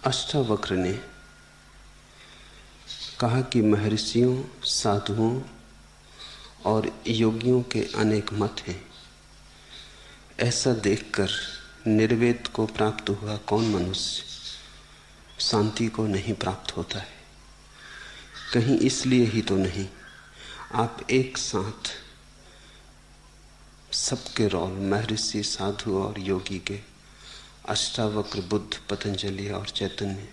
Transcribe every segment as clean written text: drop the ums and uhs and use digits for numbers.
अष्टावक्र ने कहा कि महर्षियों, साधुओं और योगियों के अनेक मत हैं। ऐसा देखकर निर्वेद को प्राप्त हुआ कौन मनुष्य शांति को नहीं प्राप्त होता है? कहीं इसलिए ही तो नहीं आप एक साथ सबके रोल, महर्षि, साधु और योगी के, अष्टावक्र, बुद्ध, पतंजलि और चैतन्य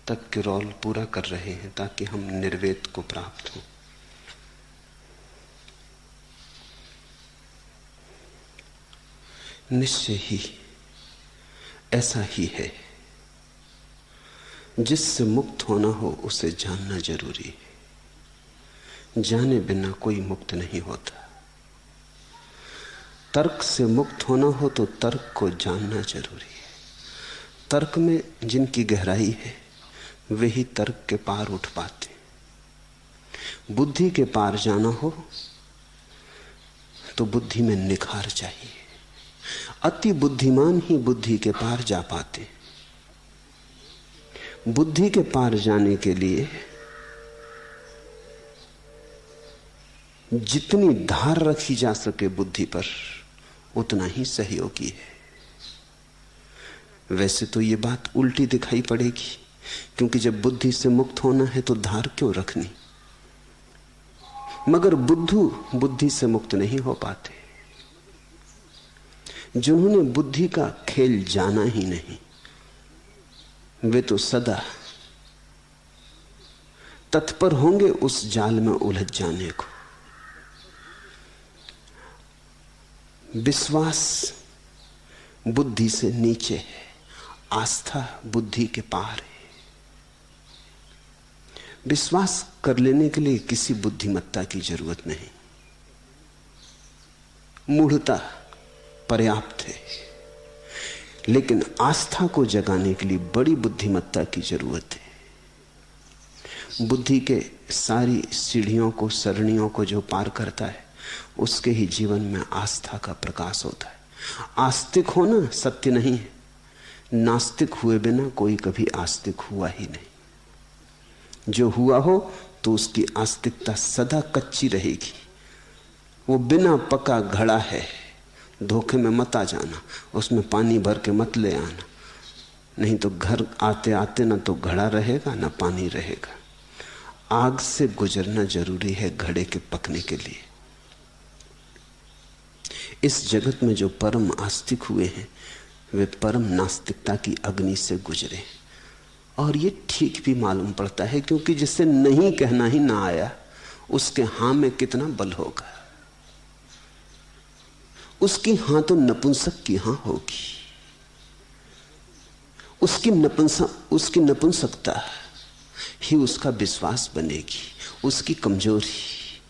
तक के रोल पूरा कर रहे हैं ताकि हम निर्वेद को प्राप्त हों। निश्चय ही ऐसा ही है। जिससे मुक्त होना हो उसे जानना जरूरी है। जाने बिना कोई मुक्त नहीं होता। तर्क से मुक्त होना हो तो तर्क को जानना जरूरी है। तर्क में जिनकी गहराई है वे ही तर्क के पार उठ पाते। बुद्धि के पार जाना हो तो बुद्धि में निखार चाहिए। अति बुद्धिमान ही बुद्धि के पार जा पाते। बुद्धि के पार जाने के लिए जितनी धार रखी जा सके बुद्धि पर उतना ही सहयोगी है। वैसे तो ये बात उल्टी दिखाई पड़ेगी, क्योंकि जब बुद्धि से मुक्त होना है तो धार क्यों रखनी? मगर बुद्धू बुद्धि से मुक्त नहीं हो पाते। जिन्होंने बुद्धि का खेल जाना ही नहीं वे तो सदा तत्पर होंगे उस जाल में उलझ जाने को। विश्वास बुद्धि से नीचे है, आस्था बुद्धि के पार है। विश्वास कर लेने के लिए किसी बुद्धिमत्ता की जरूरत नहीं, मूढ़ता पर्याप्त है। लेकिन आस्था को जगाने के लिए बड़ी बुद्धिमत्ता की जरूरत है। बुद्धि के सारी सीढ़ियों को, सरणियों को जो पार करता है उसके ही जीवन में आस्था का प्रकाश होता है। आस्तिक होना सत्य नहीं है। नास्तिक हुए बिना कोई कभी आस्तिक हुआ ही नहीं। जो हुआ हो तो उसकी आस्तिकता सदा कच्ची रहेगी। वो बिना पका घड़ा है, धोखे में मत आ जाना, उसमें पानी भर के मत ले आना, नहीं तो घर आते आते ना तो घड़ा रहेगा ना पानी रहेगा। आग से गुजरना जरूरी है घड़े के पकने के लिए। इस जगत में जो परम आस्तिक हुए हैं वे परम नास्तिकता की अग्नि से गुजरे। और ये ठीक भी मालूम पड़ता है, क्योंकि जिसे नहीं कहना ही ना आया उसके हां में कितना बल होगा। उसकी हां तो नपुंसक की हां होगी। उसकी नपुंसकता ही उसका विश्वास बनेगी। उसकी कमजोरी,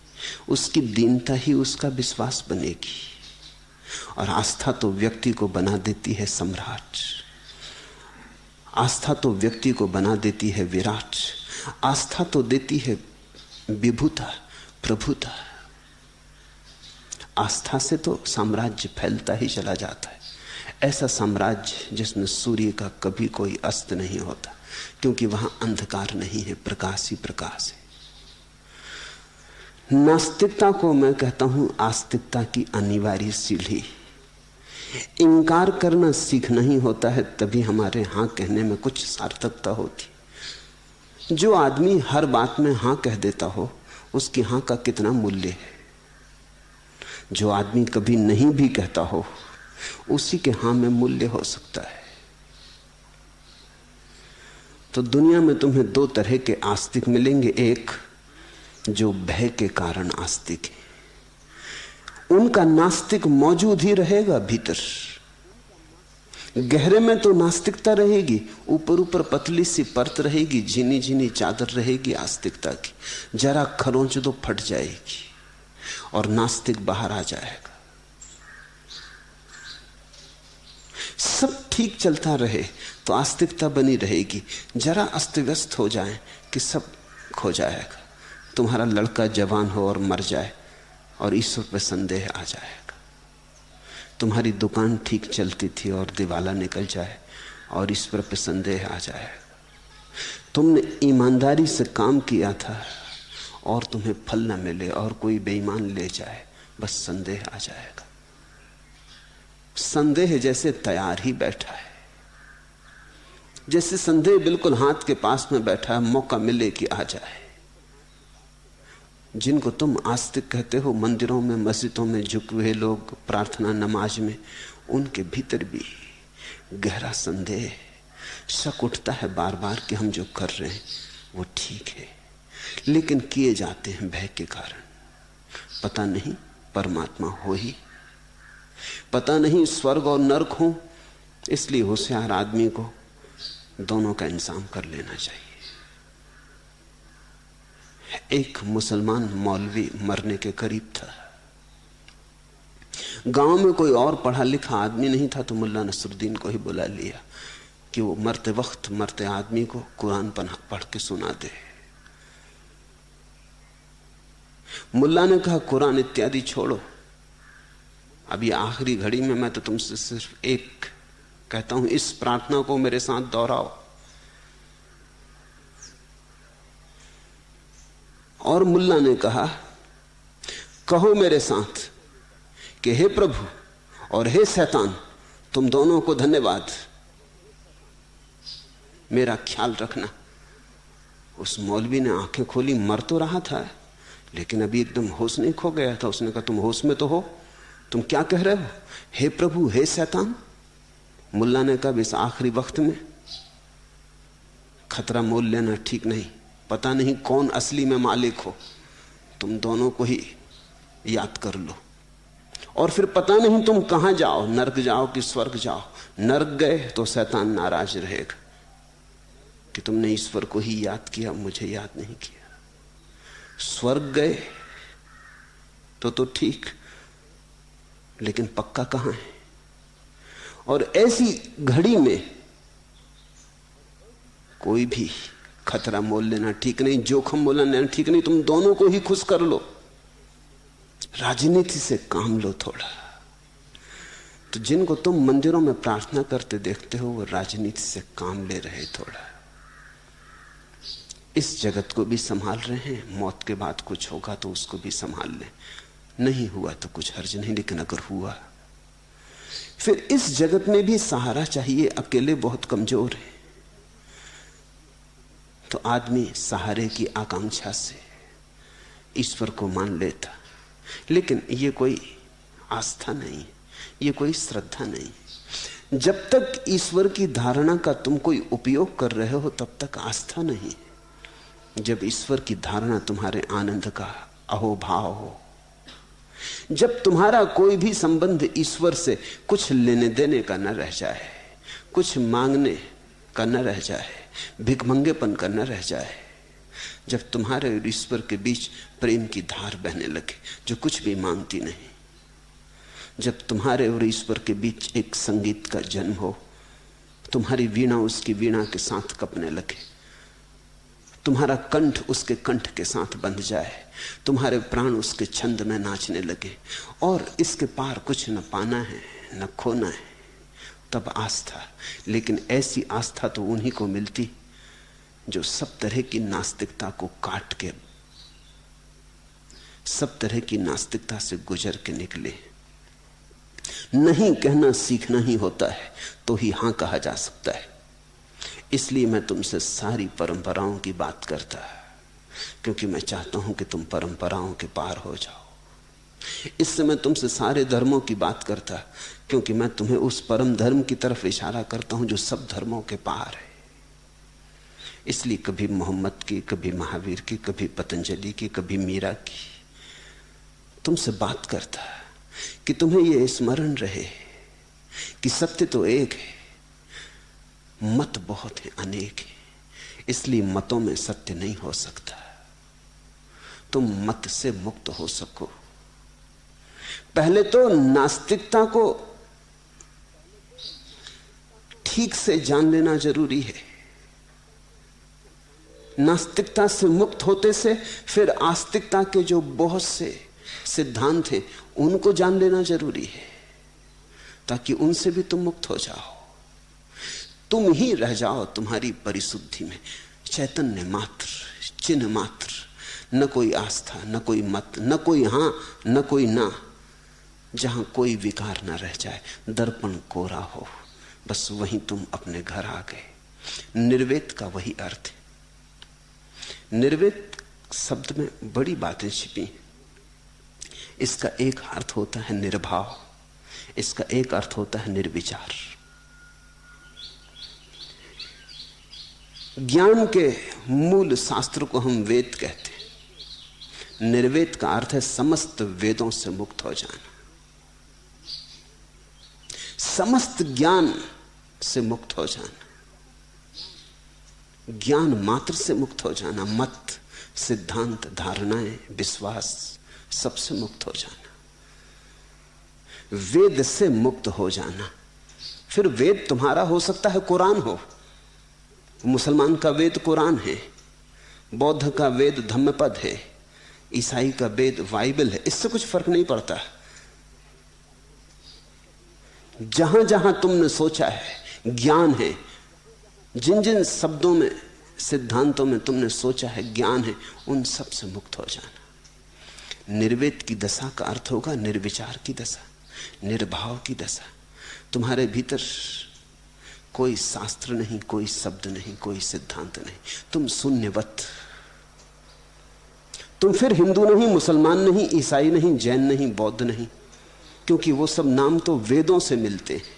उसकी दीनता ही उसका विश्वास बनेगी। और आस्था तो व्यक्ति को बना देती है सम्राट। आस्था तो व्यक्ति को बना देती है विराट। आस्था तो देती है विभुता, प्रभुता। आस्था से तो साम्राज्य फैलता ही चला जाता है। ऐसा साम्राज्य जिसमें सूर्य का कभी कोई अस्त नहीं होता, क्योंकि वहां अंधकार नहीं है, प्रकाश ही प्रकाश है। नास्तिकता को मैं कहता हूं आस्तिकता की अनिवार्य सीढ़ी। इंकार करना सीखना ही होता है, तभी हमारे हां कहने में कुछ सार्थकता होती। जो आदमी हर बात में हां कह देता हो उसकी हां का कितना मूल्य है। जो आदमी कभी नहीं भी कहता हो उसी के हां में मूल्य हो सकता है। तो दुनिया में तुम्हें दो तरह के आस्तिक मिलेंगे। एक जो भय के कारण आस्तिक है, उनका नास्तिक मौजूद ही रहेगा भीतर। गहरे में तो नास्तिकता रहेगी, ऊपर ऊपर पतली सी परत रहेगी, झिनी झिनी चादर रहेगी आस्तिकता की। जरा खरोंच तो फट जाएगी और नास्तिक बाहर आ जाएगा। सब ठीक चलता रहे तो आस्तिकता बनी रहेगी। जरा अस्त व्यस्त हो जाए कि सब खो जाएगा। तुम्हारा लड़का जवान हो और मर जाए और ईश्वर पर संदेह आ जाएगा। तुम्हारी दुकान ठीक चलती थी और दिवाला निकल जाए और ईश्वर पे संदेह आ जाएगा। तुमने ईमानदारी से काम किया था और तुम्हें फल न मिले और कोई बेईमान ले जाए, बस संदेह आ जाएगा। संदेह जैसे तैयार ही बैठा है, जैसे संदेह बिल्कुल हाथ के पास में बैठा है, मौका मिले कि आ जाए। जिनको तुम आस्तिक कहते हो, मंदिरों में मस्जिदों में झुके हुए लोग, प्रार्थना नमाज में, उनके भीतर भी गहरा संदेह, शक उठता है बार बार कि हम जो कर रहे हैं वो ठीक है, लेकिन किए जाते हैं भय के कारण। पता नहीं परमात्मा हो ही, पता नहीं स्वर्ग और नरक हो। इसलिए होशियार आदमी को दोनों का इंतजाम कर लेना चाहिए। एक मुसलमान मौलवी मरने के करीब था। गांव में कोई और पढ़ा लिखा आदमी नहीं था, तो मुल्ला नसरुद्दीन को ही बुला लिया कि वो मरते वक्त मरते आदमी को कुरान पढ़ के सुना दे। मुल्ला ने कहा, कुरान इत्यादि छोड़ो, अभी आखिरी घड़ी में मैं तो तुमसे सिर्फ एक कहता हूं, इस प्रार्थना को मेरे साथ दोहराओ। और मुल्ला ने कहा, कहो मेरे साथ कि हे प्रभु और हे शैतान, तुम दोनों को धन्यवाद, मेरा ख्याल रखना। उस मौलवी ने आंखें खोली, मर तो रहा था लेकिन अभी एकदम होश नहीं खो गया था। उसने कहा, तुम होश में तो हो, तुम क्या कह रहे हो, हे प्रभु हे शैतान? मुल्ला ने कहा, इस आखिरी वक्त में खतरा मोल लेना ठीक नहीं, पता नहीं कौन असली में मालिक हो, तुम दोनों को ही याद कर लो। और फिर पता नहीं तुम कहां जाओ, नरक जाओ कि स्वर्ग जाओ। नरक गए तो शैतान नाराज रहेगा कि तुमने ईश्वर को ही याद किया, मुझे याद नहीं किया। स्वर्ग गए तो ठीक, लेकिन पक्का कहां है? और ऐसी घड़ी में कोई भी खतरा मोल लेना ठीक नहीं, जोखिम मोल लेना ठीक नहीं। तुम दोनों को ही खुश कर लो, राजनीति से काम लो थोड़ा। तो जिनको तुम मंदिरों में प्रार्थना करते देखते हो, वो राजनीति से काम ले रहे थोड़ा। इस जगत को भी संभाल रहे हैं, मौत के बाद कुछ होगा तो उसको भी संभाल लें। नहीं हुआ तो कुछ हर्ज नहीं, लेकिन अगर हुआ फिर इस जगत में भी सहारा चाहिए। अकेले बहुत कमजोर है, तो आदमी सहारे की आकांक्षा से ईश्वर को मान लेता। लेकिन ये कोई आस्था नहीं, ये कोई श्रद्धा नहीं। जब तक ईश्वर की धारणा का तुम कोई उपयोग कर रहे हो, तब तक आस्था नहीं। जब ईश्वर की धारणा तुम्हारे आनंद का अहोभाव हो, जब तुम्हारा कोई भी संबंध ईश्वर से कुछ लेने देने का न रह जाए, कुछ मांगने का न रह जाए, भिखमंगेपन का न रह जाए, जब तुम्हारे और ईश्वर के बीच प्रेम की धार बहने लगे जो कुछ भी मांगती नहीं, जब तुम्हारे और ईश्वर के बीच एक संगीत का जन्म हो, तुम्हारी वीणा उसकी वीणा के साथ कपने लगे, तुम्हारा कंठ उसके कंठ के साथ बंध जाए, तुम्हारे प्राण उसके छंद में नाचने लगे, और इसके पार कुछ न पाना है न खोना है, तब आस्था। लेकिन ऐसी आस्था तो उन्हीं को मिलती जो सब तरह की नास्तिकता को काट के, सब तरह की नास्तिकता से गुजर के निकले। नहीं कहना सीखना ही होता है तो ही हां कहा जा सकता है। इसलिए मैं तुमसे सारी परंपराओं की बात करता, क्योंकि मैं चाहता हूं कि तुम परंपराओं के पार हो जाओ। इससे मैं तुमसे सारे धर्मों की बात करता, क्योंकि मैं तुम्हें उस परम धर्म की तरफ इशारा करता हूं जो सब धर्मों के पार है। इसलिए कभी मोहम्मद की, कभी महावीर की, कभी पतंजलि की, कभी मीरा की तुमसे बात करता कि तुम्हें यह स्मरण रहे कि सत्य तो एक है, मत बहुत है, अनेक है। इसलिए मतों में सत्य नहीं हो सकता। तुम मत से मुक्त हो सको, पहले तो नास्तिकता को ठीक से जान लेना जरूरी है। नास्तिकता से मुक्त होते से फिर आस्तिकता के जो बहुत से सिद्धांत हैं उनको जान लेना जरूरी है, ताकि उनसे भी तुम मुक्त हो जाओ। तुम ही रह जाओ तुम्हारी परिशुद्धि में, चैतन्य मात्र, चिन्ह मात्र, न कोई आस्था, न कोई मत, न कोई हां, न कोई ना, जहां कोई विकार न रह जाए, दर्पण कोरा हो, बस वहीं तुम अपने घर आ गए। निर्वेद का वही अर्थ है। निर्वेद शब्द में बड़ी बातें छिपी हैं। इसका एक अर्थ होता है निर्भाव, इसका एक अर्थ होता है निर्विचार। ज्ञान के मूल शास्त्र को हम वेद कहते हैं। निर्वेद का अर्थ है समस्त वेदों से मुक्त हो जाना, समस्त ज्ञान से मुक्त हो जाना, ज्ञान मात्र से मुक्त हो जाना, मत, सिद्धांत, धारणाएं, विश्वास, सबसे मुक्त हो जाना, वेद से मुक्त हो जाना। फिर वेद तुम्हारा हो सकता है कुरान हो, मुसलमान का वेद कुरान है, बौद्ध का वेद धम्मपद है, ईसाई का वेद बाइबल है, इससे कुछ फर्क नहीं पड़ता। जहां जहां तुमने सोचा है ज्ञान है, जिन जिन शब्दों में, सिद्धांतों में तुमने सोचा है ज्ञान है, उन सब से मुक्त हो जाना। निर्वेद की दशा का अर्थ होगा निर्विचार की दशा, निर्भाव की दशा। तुम्हारे भीतर कोई शास्त्र नहीं, कोई शब्द नहीं, कोई सिद्धांत नहीं, तुम शून्यवत। तुम फिर हिंदू नहीं, मुसलमान नहीं, ईसाई नहीं, जैन नहीं, बौद्ध नहीं, क्योंकि वो सब नाम तो वेदों से मिलते हैं।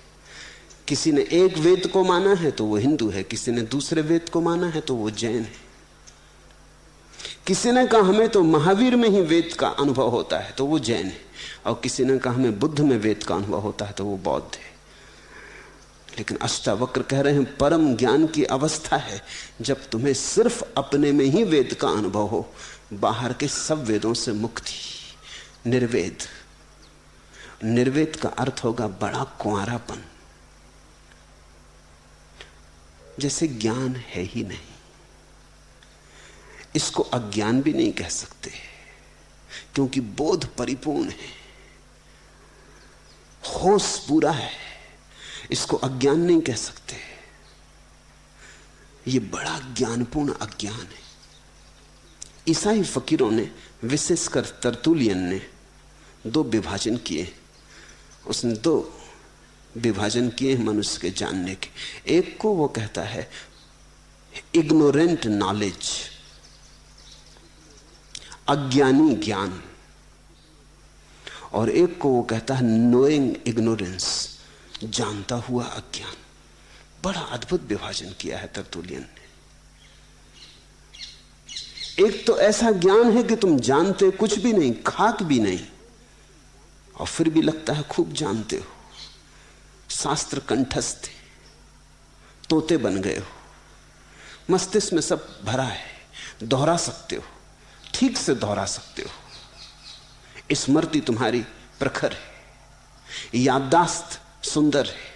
किसी ने एक वेद को माना है तो वो हिंदू है, किसी ने दूसरे वेद को माना है तो वो जैन है। किसी ने कहा हमें तो महावीर में ही वेद का अनुभव होता है तो वो जैन है, और किसी ने कहा हमें बुद्ध में वेद का अनुभव होता है तो वो बौद्ध है। लेकिन अष्टावक्र कह रहे हैं परम ज्ञान की अवस्था है जब तुम्हें सिर्फ अपने में ही वेद का अनुभव हो, बाहर के सब वेदों से मुक्ति। निर्वेद, निर्वेद का अर्थ होगा बड़ा कुंवारापन, जैसे ज्ञान है ही नहीं। इसको अज्ञान भी नहीं कह सकते क्योंकि बोध परिपूर्ण है, होश पूरा है, इसको अज्ञान नहीं कह सकते। ये बड़ा ज्ञानपूर्ण अज्ञान है। ईसाई फकीरों ने, विशेषकर तरतुलियन ने, दो विभाजन किए। उसने दो विभाजन किए मनुष्य के जानने के। एक को वो कहता है इग्नोरेंट नॉलेज, अज्ञानी ज्ञान, और एक को वो कहता है नोइंग इग्नोरेंस, जानता हुआ अज्ञान। बड़ा अद्भुत विभाजन किया है तरतुलियन ने। एक तो ऐसा ज्ञान है कि तुम जानते कुछ भी नहीं, खाक भी नहीं, और फिर भी लगता है खूब जानते हो, शास्त्र कंठस्थ है, तोते बन गए हो, मस्तिष्क में सब भरा है, दोहरा सकते हो, ठीक से दोहरा सकते हो, स्मृति तुम्हारी प्रखर है, याददाश्त सुंदर है,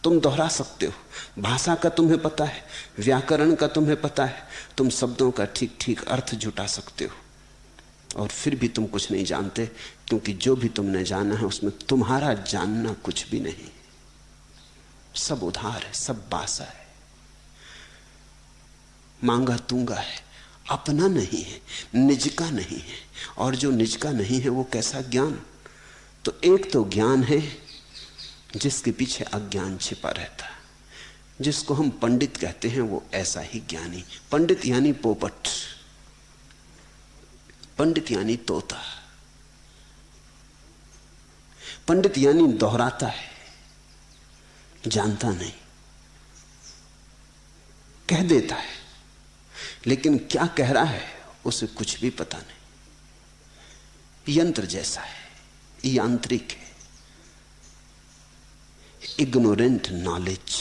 तुम दोहरा सकते हो, भाषा का तुम्हें पता है, व्याकरण का तुम्हें पता है, तुम शब्दों का ठीक ठीक अर्थ जुटा सकते हो, और फिर भी तुम कुछ नहीं जानते, क्योंकि जो भी तुमने जाना है उसमें तुम्हारा जानना कुछ भी नहीं, सब उधार है, सब बासा है, मांगा तूंगा है, अपना नहीं है, निज का नहीं है। और जो निज का नहीं है वो कैसा ज्ञान? तो एक तो ज्ञान है जिसके पीछे अज्ञान छिपा रहता है, जिसको हम पंडित कहते हैं, वो ऐसा ही ज्ञानी। पंडित यानी पोपट, पंडित यानी तोता, पंडित यानी दोहराता है, जानता नहीं, कह देता है, लेकिन क्या कह रहा है उसे कुछ भी पता नहीं। यंत्र जैसा है, यांत्रिक है, इग्नोरेंट नॉलेज।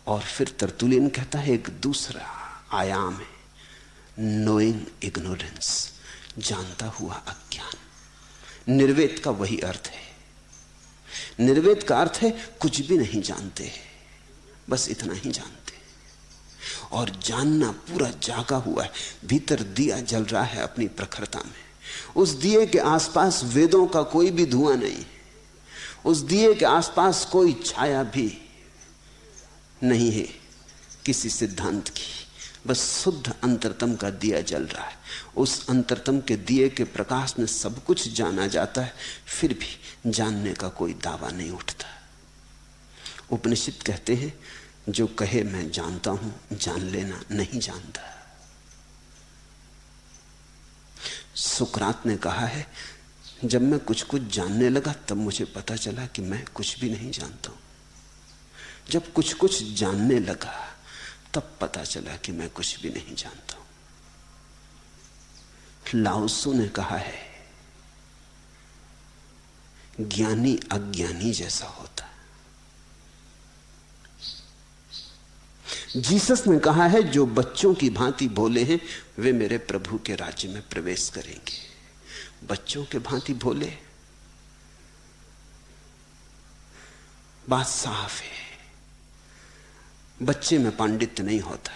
और फिर तरतुलियन कहता है एक दूसरा आयाम है, नोइंग इग्नोरेंस, जानता हुआ अज्ञान। निर्वेद का वही अर्थ है। निर्वेद का अर्थ है कुछ भी नहीं जानते, बस इतना ही जानते, और जानना पूरा जागा हुआ है, भीतर दिया जल रहा है अपनी प्रखरता में। उस दिए के आसपास वेदों का कोई भी धुआं नहीं, उस दिए के आसपास कोई छाया भी नहीं है किसी सिद्धांत की, बस शुद्ध अंतरतम का दिया जल रहा है। उस अंतरतम के दिए के प्रकाश में सब कुछ जाना जाता है, फिर भी जानने का कोई दावा नहीं उठता। उपनिषद कहते हैं, जो कहे मैं जानता हूं, जान लेना नहीं जानता। सुकरात ने कहा है, जब मैं कुछ कुछ जानने लगा तब मुझे पता चला कि मैं कुछ भी नहीं जानता हूं। जब कुछ कुछ जानने लगा तब पता चला कि मैं कुछ भी नहीं जानता हूं। लाओ त्सु ने कहा है, ज्ञानी अज्ञानी जैसा होता है। जीसस ने कहा है, जो बच्चों की भांति भोले हैं वे मेरे प्रभु के राज्य में प्रवेश करेंगे। बच्चों के भांति भोले, बात साफ है। बच्चे में पांडित्य नहीं होता।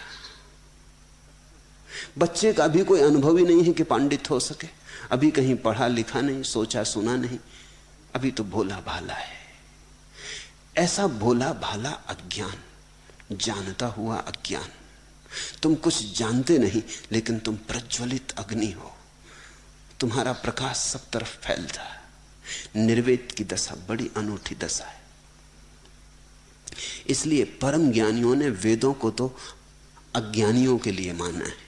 बच्चे का अभी कोई अनुभव ही नहीं है कि पांडित हो सके। अभी कहीं पढ़ा लिखा नहीं, सोचा सुना नहीं, अभी तो भोला भाला है। ऐसा भोला भाला अज्ञान, जानता हुआ अज्ञान। तुम कुछ जानते नहीं, लेकिन तुम प्रज्वलित अग्नि हो। तुम्हारा प्रकाश सब तरफ फैलता है। निर्वेद की दशा बड़ी अनूठी दशा है। इसलिए परम ज्ञानियों ने वेदों को तो अज्ञानियों के लिए माना है।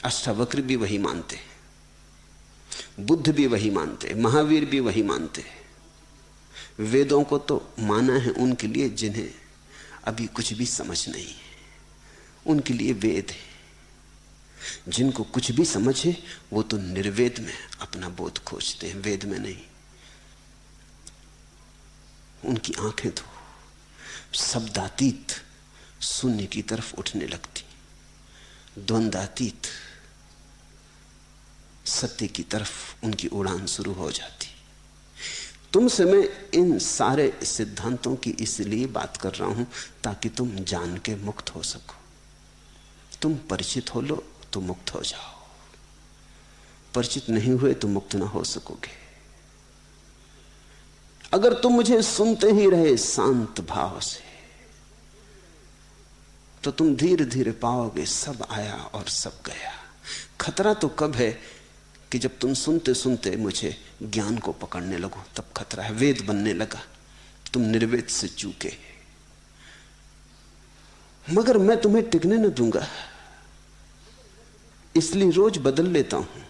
अष्टावक्र भी वही मानते हैं, बुद्ध भी वही मानते हैं, महावीर भी वही मानते हैं। वेदों को तो माना है उनके लिए जिन्हें अभी कुछ भी समझ नहीं है, उनके लिए वेद है। जिनको कुछ भी समझ है वो तो निर्वेद में अपना बोध खोजते हैं, वेद में नहीं। उनकी आंखें तो शब्दातीत शून्य की तरफ उठने लगती, द्वंद्वातीत सत्य की तरफ उनकी उड़ान शुरू हो जाती। तुमसे मैं इन सारे सिद्धांतों की इसलिए बात कर रहा हूं ताकि तुम जान के मुक्त हो सको। तुम परिचित हो लो तो मुक्त हो जाओ, परिचित नहीं हुए तो मुक्त ना हो सकोगे। अगर तुम मुझे सुनते ही रहे शांत भाव से, तो तुम धीरे धीरे पाओगे सब आया और सब गया। खतरा तो कब है कि जब तुम सुनते सुनते मुझे ज्ञान को पकड़ने लगो, तब खतरा है। वेद बनने लगा, तुम निर्वेद से चूके। मगर मैं तुम्हें टिकने न दूंगा, इसलिए रोज बदल लेता हूं।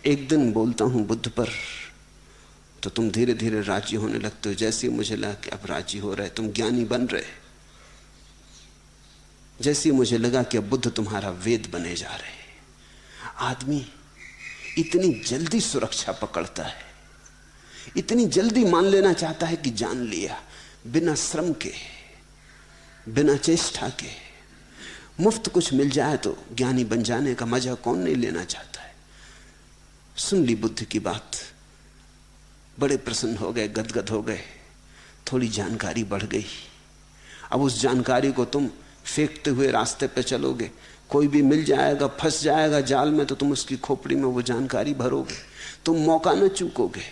एक दिन बोलता हूं बुद्ध पर, तो तुम धीरे धीरे राजी होने लगते हो। जैसे मुझे लगा कि अब राजी हो रहे, तुम ज्ञानी बन रहे। जैसे मुझे लगा कि अब बुद्ध तुम्हारा वेद बने जा रहे। आदमी इतनी जल्दी सुरक्षा पकड़ता है, इतनी जल्दी मान लेना चाहता है कि जान लिया, बिना श्रम के, बिना चेष्टा के। मुफ्त कुछ मिल जाए तो ज्ञानी बन जाने का मजा कौन नहीं लेना चाहता है। सुन ली बुद्ध की बात, बड़े प्रसन्न हो गए, गदगद हो गए, थोड़ी जानकारी बढ़ गई। अब उस जानकारी को तुम फेंकते हुए रास्ते पे चलोगे, कोई भी मिल जाएगा, फंस जाएगा जाल में, तो तुम उसकी खोपड़ी में वो जानकारी भरोगे। तुम मौका न चूकोगे।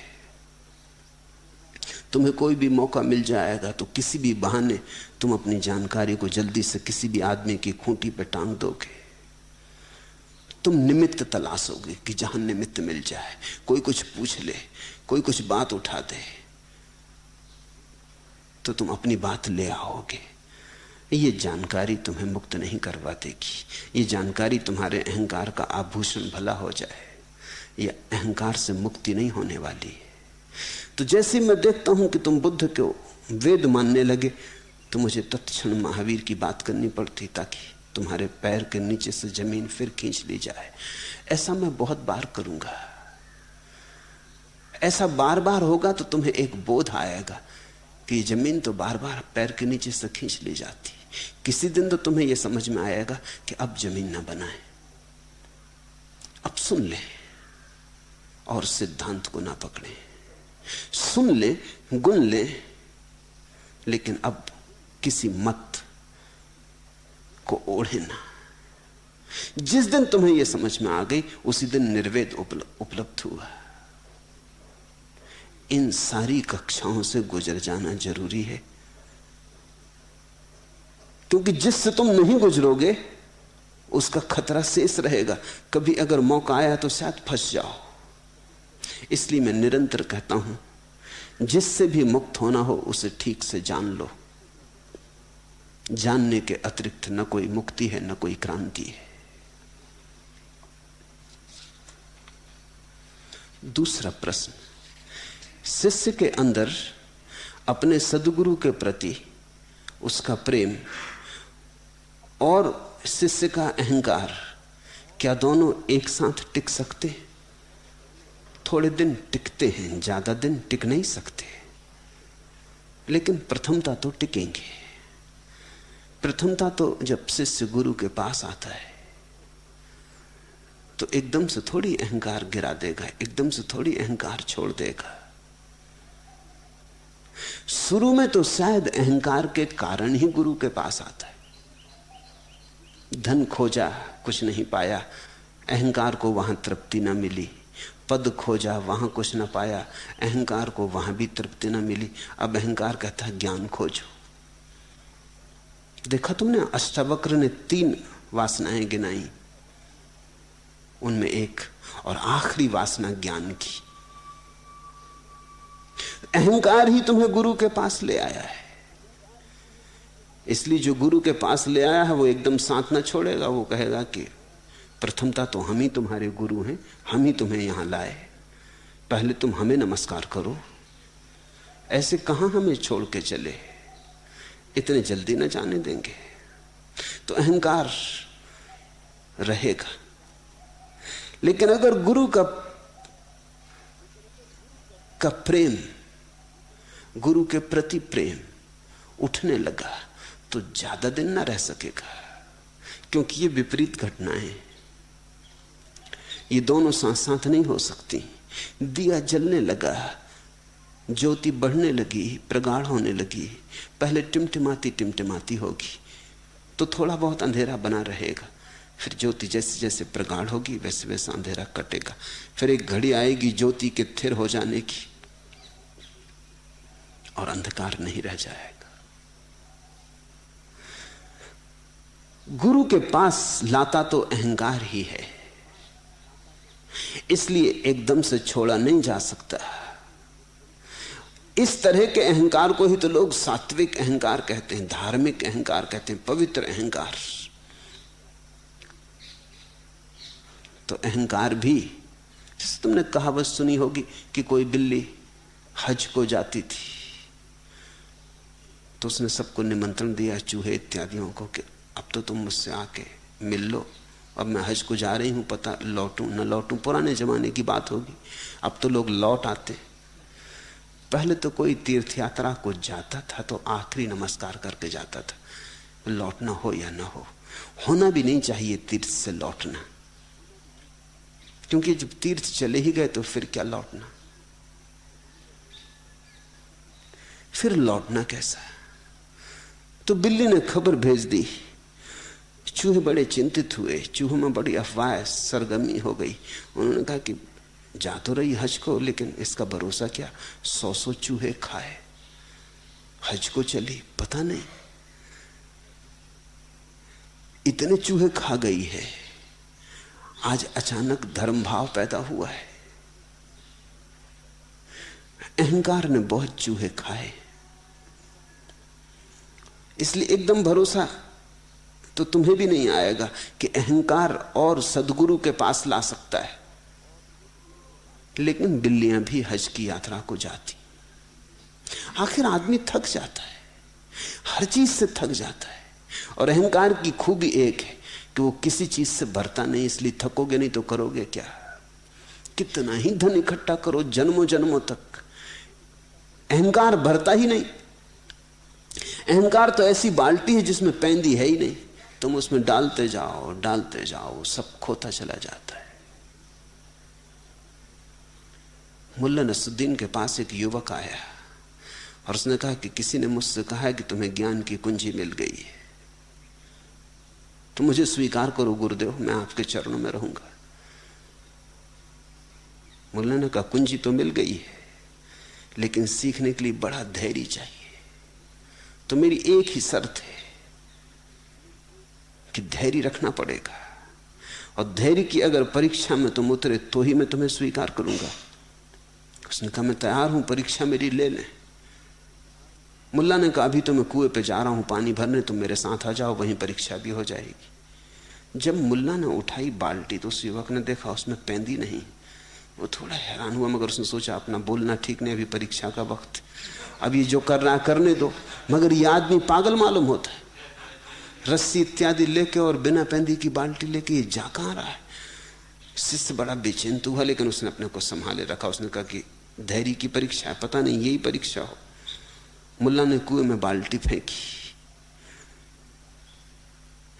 तुम्हें कोई भी मौका मिल जाएगा तो किसी भी बहाने तुम अपनी जानकारी को जल्दी से किसी भी आदमी की खूंटी पे टांग दोगे। तुम निमित्त तलाशोगे कि जहां निमित्त मिल जाए, कोई कुछ पूछ ले, कोई कुछ बात उठा दे, तो तुम अपनी बात ले आओगे। ये जानकारी तुम्हें मुक्त नहीं करवा देगी। ये जानकारी तुम्हारे अहंकार का आभूषण भला हो जाए, ये अहंकार से मुक्ति नहीं होने वाली है। तो जैसे मैं देखता हूं कि तुम बुद्ध को वेद मानने लगे, तो मुझे तत्क्षण महावीर की बात करनी पड़ती, ताकि तुम्हारे पैर के नीचे से जमीन फिर खींच ली जाए। ऐसा मैं बहुत बार करूंगा। ऐसा बार बार होगा तो तुम्हें एक बोध आएगा कि जमीन तो बार बार पैर के नीचे से खींच ली जाती। किसी दिन तो तुम्हें यह समझ में आएगा कि अब जमीन ना बनाए, अब सुन ले और सिद्धांत को ना पकड़े। सुन ले, गुन ले, लेकिन अब किसी मत को ओढ़े ना। जिस दिन तुम्हें यह समझ में आ गई, उसी दिन निर्वेद उपलब्ध हुआ। इन सारी कक्षाओं से गुजर जाना जरूरी है, क्योंकि जिससे तुम नहीं गुजरोगे उसका खतरा शेष रहेगा। कभी अगर मौका आया तो शायद फंस जाओ। इसलिए मैं निरंतर कहता हूं, जिससे भी मुक्त होना हो उसे ठीक से जान लो। जानने के अतिरिक्त न कोई मुक्ति है, न कोई क्रांति है। दूसरा प्रश्न, शिष्य के अंदर अपने सद्गुरु के प्रति उसका प्रेम और शिष्य का अहंकार, क्या दोनों एक साथ टिक सकते? थोड़े दिन टिकते हैं, ज्यादा दिन टिक नहीं सकते, लेकिन प्रथमता तो टिकेंगे। प्रथमता तो जब शिष्य गुरु के पास आता है तो एकदम से थोड़ी अहंकार गिरा देगा, एकदम से थोड़ी अहंकार छोड़ देगा। शुरू में तो शायद अहंकार के कारण ही गुरु के पास आता है। धन खोजा, कुछ नहीं पाया, अहंकार को वहां तृप्ति ना मिली। पद खोजा, वहां कुछ ना पाया, अहंकार को वहां भी तृप्ति ना मिली। अब अहंकार कहता है ज्ञान खोजो। देखा तुमने, अष्टावक्र ने 3 वासनाएं गिनाई, उनमें एक और आखिरी वासना ज्ञान की। अहंकार ही तुम्हें गुरु के पास ले आया है। इसलिए जो गुरु के पास ले आया है वो एकदम साथ ना छोड़ेगा। वो कहेगा कि प्रथमता तो हम ही तुम्हारे गुरु हैं, हम ही तुम्हें यहां लाए, पहले तुम हमें नमस्कार करो। ऐसे कहां हमें छोड़ के चले, इतने जल्दी ना जाने देंगे। तो अहंकार रहेगा। लेकिन अगर गुरु का प्रेम, गुरु के प्रति प्रेम उठने लगा तो ज्यादा दिन ना रह सकेगा, क्योंकि ये विपरीत घटनाएं, ये दोनों साथ साथ नहीं हो सकती। दिया जलने लगा, ज्योति बढ़ने लगी, प्रगाढ़ होने लगी, पहले टिमटिमाती टिमटिमाती होगी तो थोड़ा बहुत अंधेरा बना रहेगा, फिर ज्योति जैसे जैसे प्रगाढ़ होगी वैसे वैसे अंधेरा कटेगा। फिर एक घड़ी आएगी ज्योति के थिर हो जाने की और अंधकार नहीं रह जाएगा। गुरु के पास लाता तो अहंकार ही है, इसलिए एकदम से छोड़ा नहीं जा सकता। इस तरह के अहंकार को ही तो लोग सात्विक अहंकार कहते हैं, धार्मिक अहंकार कहते हैं, पवित्र अहंकार। तो अहंकार भी, जैसे तुमने कहावत सुनी होगी कि कोई बिल्ली हज को जाती थी तो उसने सबको निमंत्रण दिया, चूहे इत्यादियों को, कि अब तो तुम मुझसे आके मिल लो, अब मैं हज को जा रही हूं, पता लौटूं न लौटूं। पुराने जमाने की बात होगी, अब तो लोग लौट आते। पहले तो कोई तीर्थ यात्रा को जाता था तो आखिरी नमस्कार करके जाता था, लौटना हो या ना हो। होना भी नहीं चाहिए तीर्थ से लौटना, क्योंकि जब तीर्थ चले ही गए तो फिर क्या लौटना, फिर लौटना कैसा। तो बिल्ली ने खबर भेज दी, चूहे बड़े चिंतित हुए, चूहों में बड़ी अफवाह सरगर्मी हो गई। उन्होंने कहा कि जा तो रही हज को, लेकिन इसका भरोसा क्या, 100 चूहे खाए, हज को चली, पता नहीं इतने चूहे खा गई है। आज अचानक धर्म भाव पैदा हुआ है, अहंकार ने बहुत चूहे खाए, इसलिए एकदम भरोसा तो तुम्हें भी नहीं आएगा कि अहंकार और सदगुरु के पास ला सकता है। लेकिन बिल्लियां भी हज की यात्रा को जाती। आखिर आदमी थक जाता है, हर चीज से थक जाता है, और अहंकार की खूबी एक है कि वो किसी चीज से भरता नहीं, इसलिए थकोगे नहीं तो करोगे क्या। कितना ही धन इकट्ठा करो जन्मों जन्मों तक, अहंकार भरता ही नहीं। अहंकार तो ऐसी बाल्टी है जिसमें पैंदी है ही नहीं, तुम उसमें डालते जाओ, सब खोता चला जाता है। मुल्ला नसरुद्दीन के पास एक युवक आया और उसने कहा कि किसी ने मुझसे कहा है कि तुम्हें ज्ञान की कुंजी मिल गई है, तो मुझे स्वीकार करो गुरुदेव, मैं आपके चरणों में रहूंगा। मुल्ला ने कहा कुंजी तो मिल गई है, लेकिन सीखने के लिए बड़ा धैर्य चाहिए। तो मेरी एक ही शर्त है कि धैर्य रखना पड़ेगा, और धैर्य की अगर परीक्षा में तुम उतरे तो ही मैं तुम्हें स्वीकार करूंगा। उसने कहा मैं तैयार हूं, परीक्षा मेरी ले लें। मुल्ला ने कहा अभी तो मैं कुएं पे जा रहा हूं पानी भरने, तुम मेरे साथ आ जाओ, वहीं परीक्षा भी हो जाएगी। जब मुल्ला ने उठाई बाल्टी तो उस युवक ने देखा उसमें पैंदी नहीं। वो थोड़ा हैरान हुआ, मगर उसने सोचा अपना बोलना ठीक नहीं, अभी परीक्षा का वक्त, अब ये जो कर रहा है करने दो। मगर ये आदमी पागल मालूम होता है, रस्सी इत्यादि लेके और बिना पैंदी की बाल्टी लेके ये जा कहां रहा है। शिष्य बड़ा बेचैन हुआ, लेकिन उसने अपने को संभाले रखा। उसने कहा कि धैर्य की परीक्षा है, पता नहीं यही परीक्षा हो। मुल्ला ने कुएं में बाल्टी फेंकी,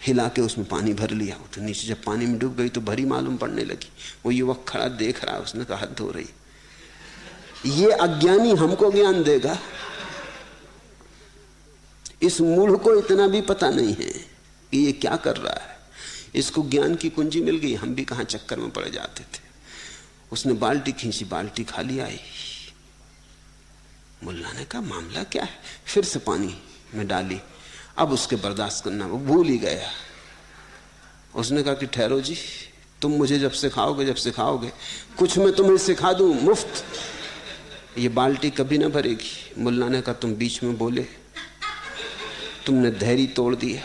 हिला के उसमें पानी भर लिया। तो नीचे जब पानी में डूब गई तो भरी मालूम पड़ने लगी। वो युवक खड़ा देख रहा है। उसने कहा हद हो रही, ये अज्ञानी हमको ज्ञान देगा, इस मूढ़ को इतना भी पता नहीं है कि ये क्या कर रहा है। इसको ज्ञान की कुंजी मिल गई, हम भी कहां चक्कर में पड़ जाते थे। उसने बाल्टी खींची, बाल्टी खाली आई। मुल्ला ने कहा मामला क्या है, फिर से पानी में डाली। अब उसके बर्दाश्त करना वो भूल ही गया। उसने कहा कि ठहरो जी, तुम मुझे जब सिखाओगे कुछ मैं तुम्हें सिखा दूं मुफ्त, ये बाल्टी कभी ना भरेगी। मुल्ला ने कहा तुम बीच में बोले, तुमने धैर्य तोड़ दिया।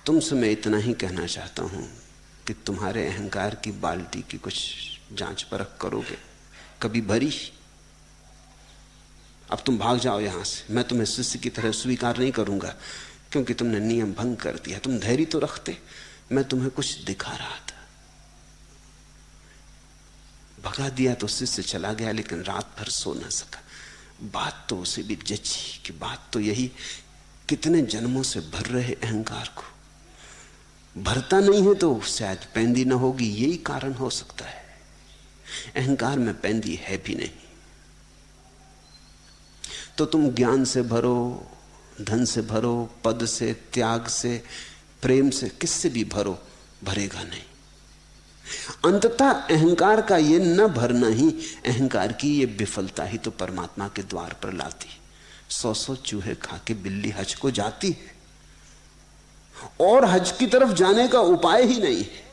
तुमसे मैं इतना ही कहना चाहता हूं कि तुम्हारे अहंकार की बाल्टी की कुछ जांच परख करोगे, कभी भरी। अब तुम भाग जाओ यहां से, मैं तुम्हें शिष्य की तरह स्वीकार नहीं करूंगा, क्योंकि तुमने नियम भंग कर दिया। तुम धैर्य तो रखते, मैं तुम्हें कुछ दिखा रहा था। भगा दिया तो शिष्य चला गया, लेकिन रात भर सो न सका। बात तो उसे भी जची कि बात तो यही, कितने जन्मों से भर रहे अहंकार को भरता नहीं है तो शायद पैंदी ना होगी, यही कारण हो सकता है। अहंकार में पैंदी है भी नहीं। तो तुम ज्ञान से भरो, धन से भरो, पद से, त्याग से, प्रेम से, किससे भी भरो, भरेगा नहीं। अंततः अहंकार का ये न भरना ही, अहंकार की ये विफलता ही तो परमात्मा के द्वार पर लाती। 100 चूहे खा के बिल्ली हज को जाती है, और हज की तरफ जाने का उपाय ही नहीं है।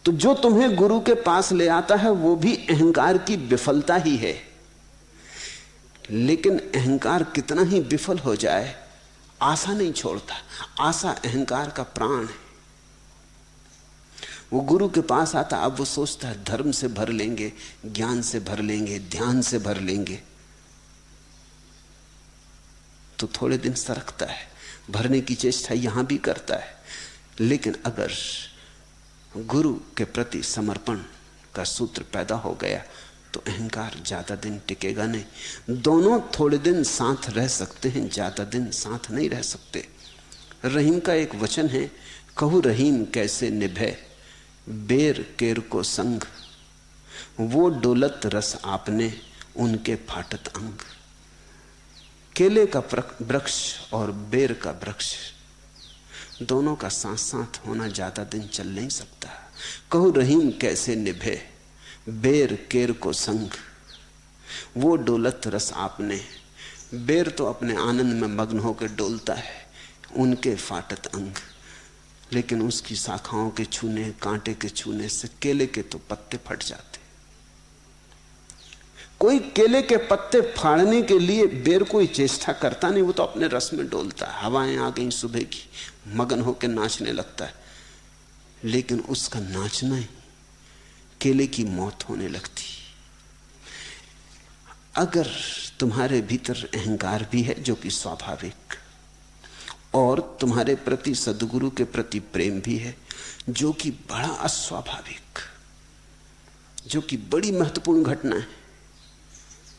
तो जो तुम्हें गुरु के पास ले आता है वो भी अहंकार की विफलता ही है। लेकिन अहंकार कितना ही विफल हो जाए, आशा नहीं छोड़ता। आशा अहंकार का प्राण है। वो गुरु के पास आता, अब वो सोचता है धर्म से भर लेंगे, ज्ञान से भर लेंगे, ध्यान से भर लेंगे, तो थोड़े दिन सरकता है, भरने की चेष्टा यहां भी करता है। लेकिन अगर गुरु के प्रति समर्पण का सूत्र पैदा हो गया तो अहंकार ज्यादा दिन टिकेगा नहीं। दोनों थोड़े दिन साथ रह सकते हैं, ज्यादा दिन साथ नहीं रह सकते। रहीम का एक वचन है, कहू रहीम कैसे निभे बेर केर को संग, वो डोलत रस आपने उनके फाटत अंग। केले का वृक्ष और बेर का वृक्ष दोनों का साथ साथ होना ज्यादा दिन चल नहीं सकता। कहू रहीम कैसे निभे बेर केर को संग, वो डोलत रस आपने। बेर तो अपने आनंद में मग्न होकर डोलता है, उनके फाटत अंग। लेकिन उसकी शाखाओं के छूने, कांटे के छूने से केले के तो पत्ते फट जाते। कोई केले के पत्ते फाड़ने के लिए बेर कोई चेष्टा करता नहीं, वो तो अपने रस में डोलता है। हवाएं आ गई सुबह की, मगन होकर नाचने लगता है। लेकिन उसका नाचना ही केले की मौत होने लगती। अगर तुम्हारे भीतर अहंकार भी है जो कि स्वाभाविक, और तुम्हारे प्रति सद्गुरु के प्रति प्रेम भी है जो कि बड़ा अस्वाभाविक, जो कि बड़ी महत्वपूर्ण घटना है,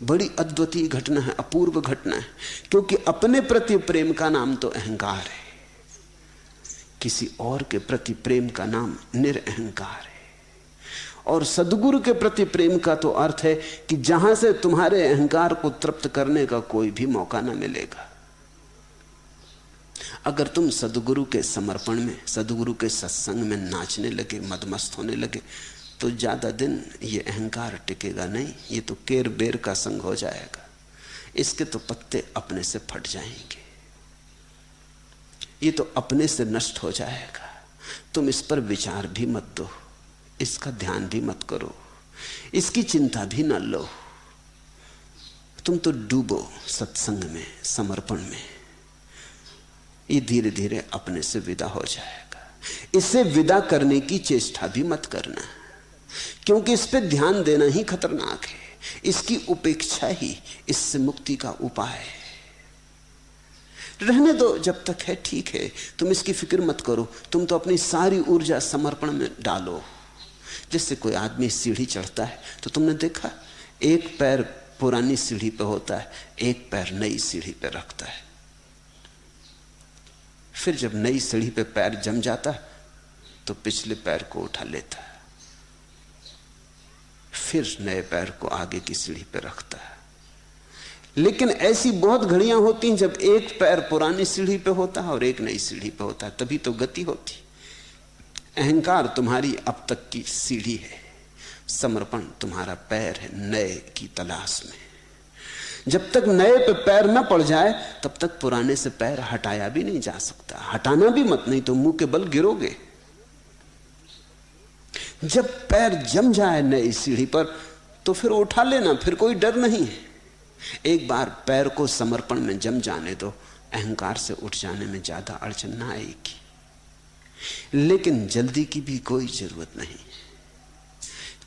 बड़ी अद्वितीय घटना है, अपूर्व घटना है। क्योंकि अपने प्रति प्रेम का नाम तो अहंकार है, किसी और के प्रति प्रेम का नाम निरअहंकार है। और सद्गुरु के प्रति प्रेम का तो अर्थ है कि जहां से तुम्हारे अहंकार को तृप्त करने का कोई भी मौका ना मिलेगा। अगर तुम सद्गुरु के समर्पण में, सद्गुरु के सत्संग में नाचने लगे, मदमस्त होने लगे, तो ज्यादा दिन ये अहंकार टिकेगा नहीं। ये तो केर बेर का संग हो जाएगा, इसके तो पत्ते अपने से फट जाएंगे, ये तो अपने से नष्ट हो जाएगा। तुम इस पर विचार भी मत दो, इसका ध्यान भी मत करो, इसकी चिंता भी न लो। तुम तो डूबो सत्संग में, समर्पण में, ये धीरे धीरे अपने से विदा हो जाएगा। इसे विदा करने की चेष्टा भी मत करना, क्योंकि इस पे ध्यान देना ही खतरनाक है। इसकी उपेक्षा ही इससे मुक्ति का उपाय है। रहने दो, जब तक है ठीक है, तुम इसकी फिक्र मत करो। तुम तो अपनी सारी ऊर्जा समर्पण में डालो। जैसे कोई आदमी सीढ़ी चढ़ता है तो तुमने देखा, एक पैर पुरानी सीढ़ी पे होता है, एक पैर नई सीढ़ी पे रखता है। फिर जब नई सीढ़ी पे पैर जम जाता है तो पिछले पैर को उठा लेता है, फिर नए पैर को आगे की सीढ़ी पे रखता है। लेकिन ऐसी बहुत घड़ियां होती हैं जब एक पैर पुरानी सीढ़ी पे होता है और एक नई सीढ़ी पे होता है, तभी तो गति होती। अहंकार तुम्हारी अब तक की सीढ़ी है, समर्पण तुम्हारा पैर है नए की तलाश में। जब तक नए पे पैर न पड़ जाए तब तक पुराने से पैर हटाया भी नहीं जा सकता। हटाना भी मत, नहीं तो मुंह के बल गिरोगे। जब पैर जम जाए नई सीढ़ी पर तो फिर उठा लेना, फिर कोई डर नहीं है। एक बार पैर को समर्पण में जम जाने दो, अहंकार से उठ जाने में ज्यादा अड़चन ना आएगी। लेकिन जल्दी की भी कोई जरूरत नहीं।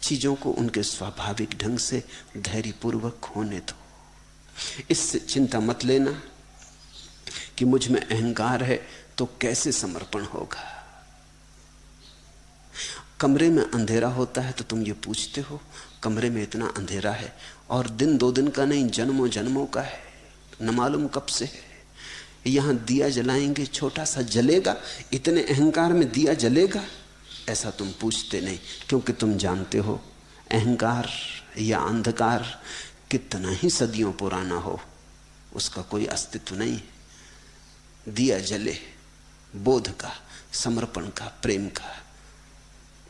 चीजों को उनके स्वाभाविक ढंग से धैर्यपूर्वक होने दो। इससे चिंता मत लेना कि मुझ में अहंकार है तो कैसे समर्पण होगा। कमरे में अंधेरा होता है तो तुम ये पूछते हो, कमरे में इतना अंधेरा है और दिन दो दिन का नहीं, जन्मों जन्मों का है, न मालूम कब से है। यहां दिया जलाएंगे, छोटा सा जलेगा, इतने अहंकार में दिया जलेगा? ऐसा तुम पूछते नहीं, क्योंकि तुम जानते हो अहंकार या अंधकार कितना ही सदियों पुराना हो, उसका कोई अस्तित्व नहीं। दिया जले बोध का, समर्पण का, प्रेम का।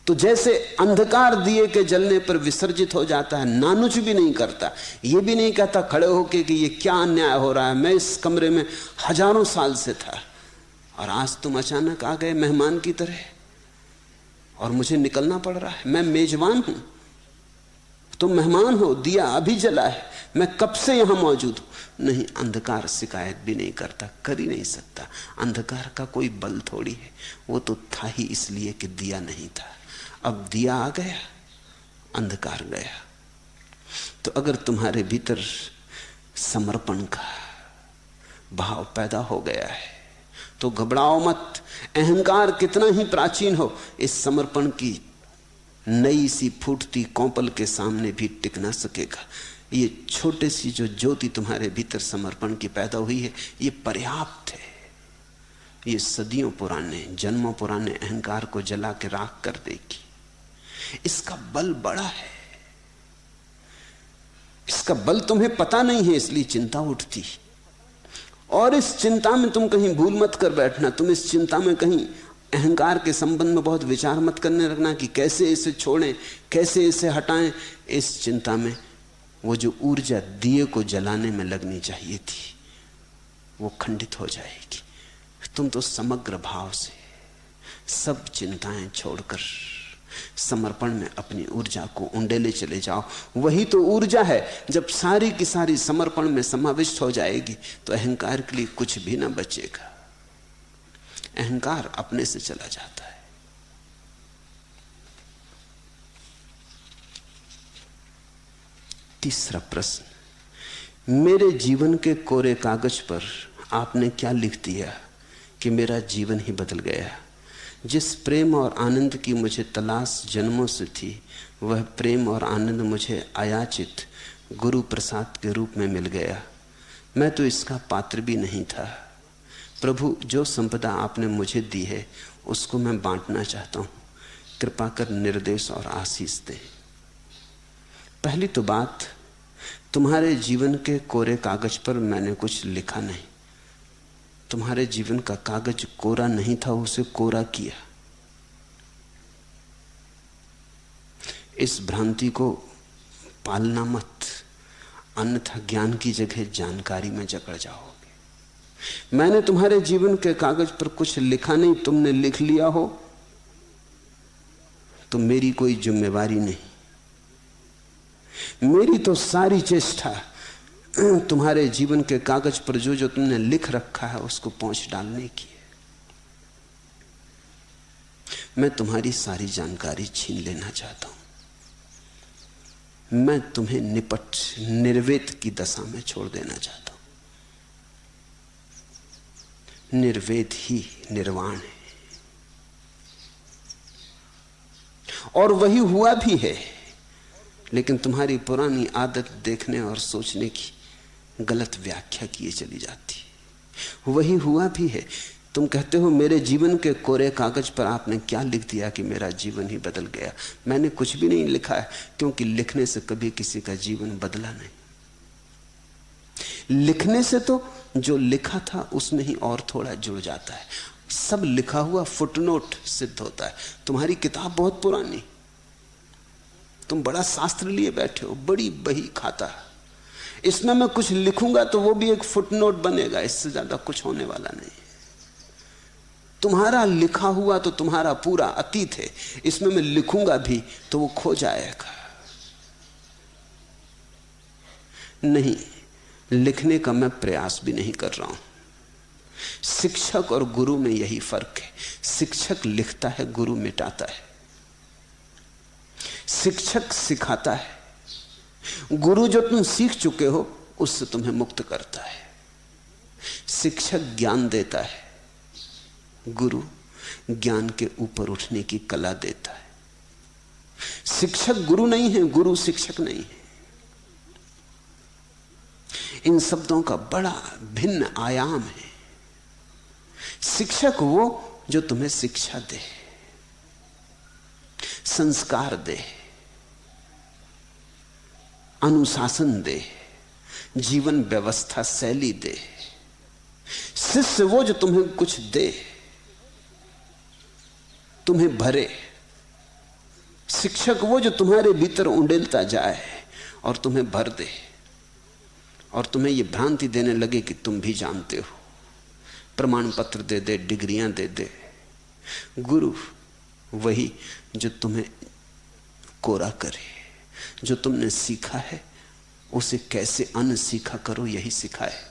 तो जैसे अंधकार दिए के जलने पर विसर्जित हो जाता है, नानुच भी नहीं करता, ये भी नहीं कहता खड़े होके कि ये क्या अन्याय हो रहा है, मैं इस कमरे में हजारों साल से था और आज तुम अचानक आ गए मेहमान की तरह और मुझे निकलना पड़ रहा है। मैं मेजबान हूं, तुम मेहमान हो, दिया अभी जला है, मैं कब से यहां मौजूद हूं। नहीं, अंधकार शिकायत भी नहीं करता, कर ही नहीं सकता। अंधकार का कोई बल थोड़ी है, वो तो था ही इसलिए कि दिया नहीं था। अब दिया आ गया, अंधकार गया। तो अगर तुम्हारे भीतर समर्पण का भाव पैदा हो गया है तो घबराओ मत। अहंकार कितना ही प्राचीन हो, इस समर्पण की नई सी फूटती कौपल के सामने भी टिक ना सकेगा। ये छोटी सी जो ज्योति तुम्हारे भीतर समर्पण की पैदा हुई है, ये पर्याप्त है। ये सदियों पुराने, जन्मों पुराने अहंकार को जला के राख कर देगी। इसका बल बड़ा है, इसका बल तुम्हें पता नहीं है, इसलिए चिंता उठती। और इस चिंता में तुम कहीं भूल मत कर बैठना, तुम इस चिंता में कहीं अहंकार के संबंध में बहुत विचार मत करने लगना कि कैसे इसे छोड़ें, कैसे इसे हटाएं। इस चिंता में वो जो ऊर्जा दिए को जलाने में लगनी चाहिए थी, वो खंडित हो जाएगी। तुम तो समग्र भाव से सब चिंताएं छोड़कर समर्पण में अपनी ऊर्जा को उंडेले चले जाओ। वही तो ऊर्जा है, जब सारी की सारी समर्पण में समाविष्ट हो जाएगी तो अहंकार के लिए कुछ भी ना बचेगा। अहंकार अपने से चला जाता है। तीसरा प्रश्न, मेरे जीवन के कोरे कागज पर आपने क्या लिख दिया कि मेरा जीवन ही बदल गया? जिस प्रेम और आनंद की मुझे तलाश जन्मों से थी, वह प्रेम और आनंद मुझे अयाचित गुरु प्रसाद के रूप में मिल गया। मैं तो इसका पात्र भी नहीं था। प्रभु, जो संपदा आपने मुझे दी है उसको मैं बांटना चाहता हूं। कृपा कर निर्देश और आशीष दें। पहली तो बात, तुम्हारे जीवन के कोरे कागज पर मैंने कुछ लिखा नहीं। तुम्हारे जीवन का कागज कोरा नहीं था, उसे कोरा किया। इस भ्रांति को पालना मत, अन्यथा ज्ञान की जगह जानकारी में जकड़ जाओगे। मैंने तुम्हारे जीवन के कागज पर कुछ लिखा नहीं, तुमने लिख लिया हो तो मेरी कोई जिम्मेवारी नहीं। मेरी तो सारी चेष्टा तुम्हारे जीवन के कागज पर जो जो तुमने लिख रखा है उसको पोंछ डालने की है। मैं तुम्हारी सारी जानकारी छीन लेना चाहता हूं। मैं तुम्हें निपट निर्वेद की दशा में छोड़ देना चाहता हूं। निर्वेद ही निर्वाण है, और वही हुआ भी है। लेकिन तुम्हारी पुरानी आदत देखने और सोचने की गलत व्याख्या किए चली जाती है। वही हुआ भी है। तुम कहते हो मेरे जीवन के कोरे कागज पर आपने क्या लिख दिया कि मेरा जीवन ही बदल गया। मैंने कुछ भी नहीं लिखा है, क्योंकि लिखने से कभी किसी का जीवन बदला नहीं। लिखने से तो जो लिखा था उसमें ही और थोड़ा जुड़ जाता है। सब लिखा हुआ फुटनोट सिद्ध होता है। तुम्हारी किताब बहुत पुरानी, तुम बड़ा शास्त्र लिए बैठे हो, बड़ी बही खाता है। इसमें मैं कुछ लिखूंगा तो वो भी एक फुटनोट बनेगा, इससे ज्यादा कुछ होने वाला नहीं। तुम्हारा लिखा हुआ तो तुम्हारा पूरा अतीत है, इसमें मैं लिखूंगा भी तो वो खो जाएगा। नहीं, लिखने का मैं प्रयास भी नहीं कर रहा हूं। शिक्षक और गुरु में यही फर्क है। शिक्षक लिखता है, गुरु मिटाता है। शिक्षक सिखाता है, गुरु जो तुम सीख चुके हो उससे तुम्हें मुक्त करता है। शिक्षक ज्ञान देता है, गुरु ज्ञान के ऊपर उठने की कला देता है। शिक्षक गुरु नहीं है, गुरु शिक्षक नहीं है। इन शब्दों का बड़ा भिन्न आयाम है। शिक्षक वो जो तुम्हें शिक्षा दे, संस्कार दे, अनुशासन दे, जीवन व्यवस्था शैली दे। शिष्य वो जो तुम्हें कुछ दे, तुम्हें भरे। शिक्षक वो जो तुम्हारे भीतर उंडेलता जाए और तुम्हें भर दे, और तुम्हें यह भ्रांति देने लगे कि तुम भी जानते हो। प्रमाण पत्र दे दे, डिग्रियां दे दे। गुरु वही जो तुम्हें कोरा करे, जो तुमने सीखा है उसे कैसे अनसीखा करो, यही सिखाए।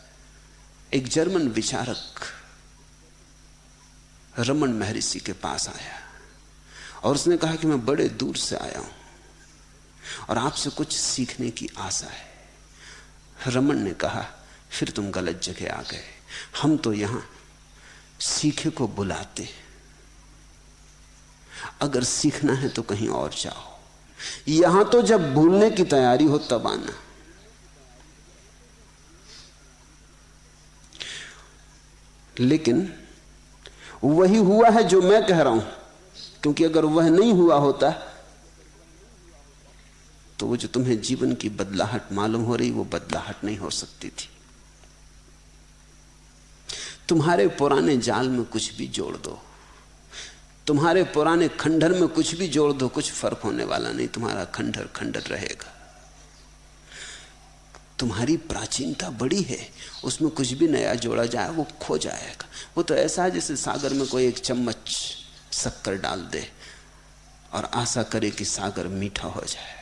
एक जर्मन विचारक रमन महर्षि के पास आया और उसने कहा कि मैं बड़े दूर से आया हूं और आपसे कुछ सीखने की आशा है। रमन ने कहा, फिर तुम गलत जगह आ गए। हम तो यहां सीखे को बुलाते, अगर सीखना है तो कहीं और जाओ। यहां तो जब भूलने की तैयारी हो तब आना। लेकिन वही हुआ है जो मैं कह रहा हूं, क्योंकि अगर वह नहीं हुआ होता तो वो जो तुम्हें जीवन की बदलाहट मालूम हो रही, वो बदलाहट नहीं हो सकती थी। तुम्हारे पुराने जाल में कुछ भी जोड़ दो, तुम्हारे पुराने खंडहर में कुछ भी जोड़ दो, कुछ फर्क होने वाला नहीं। तुम्हारा खंडहर खंडहर रहेगा। तुम्हारी प्राचीनता बड़ी है, उसमें कुछ भी नया जोड़ा जाए वो खो जाएगा। वो तो ऐसा है जैसे सागर में कोई एक चम्मच शक्कर डाल दे और आशा करे कि सागर मीठा हो जाएगा।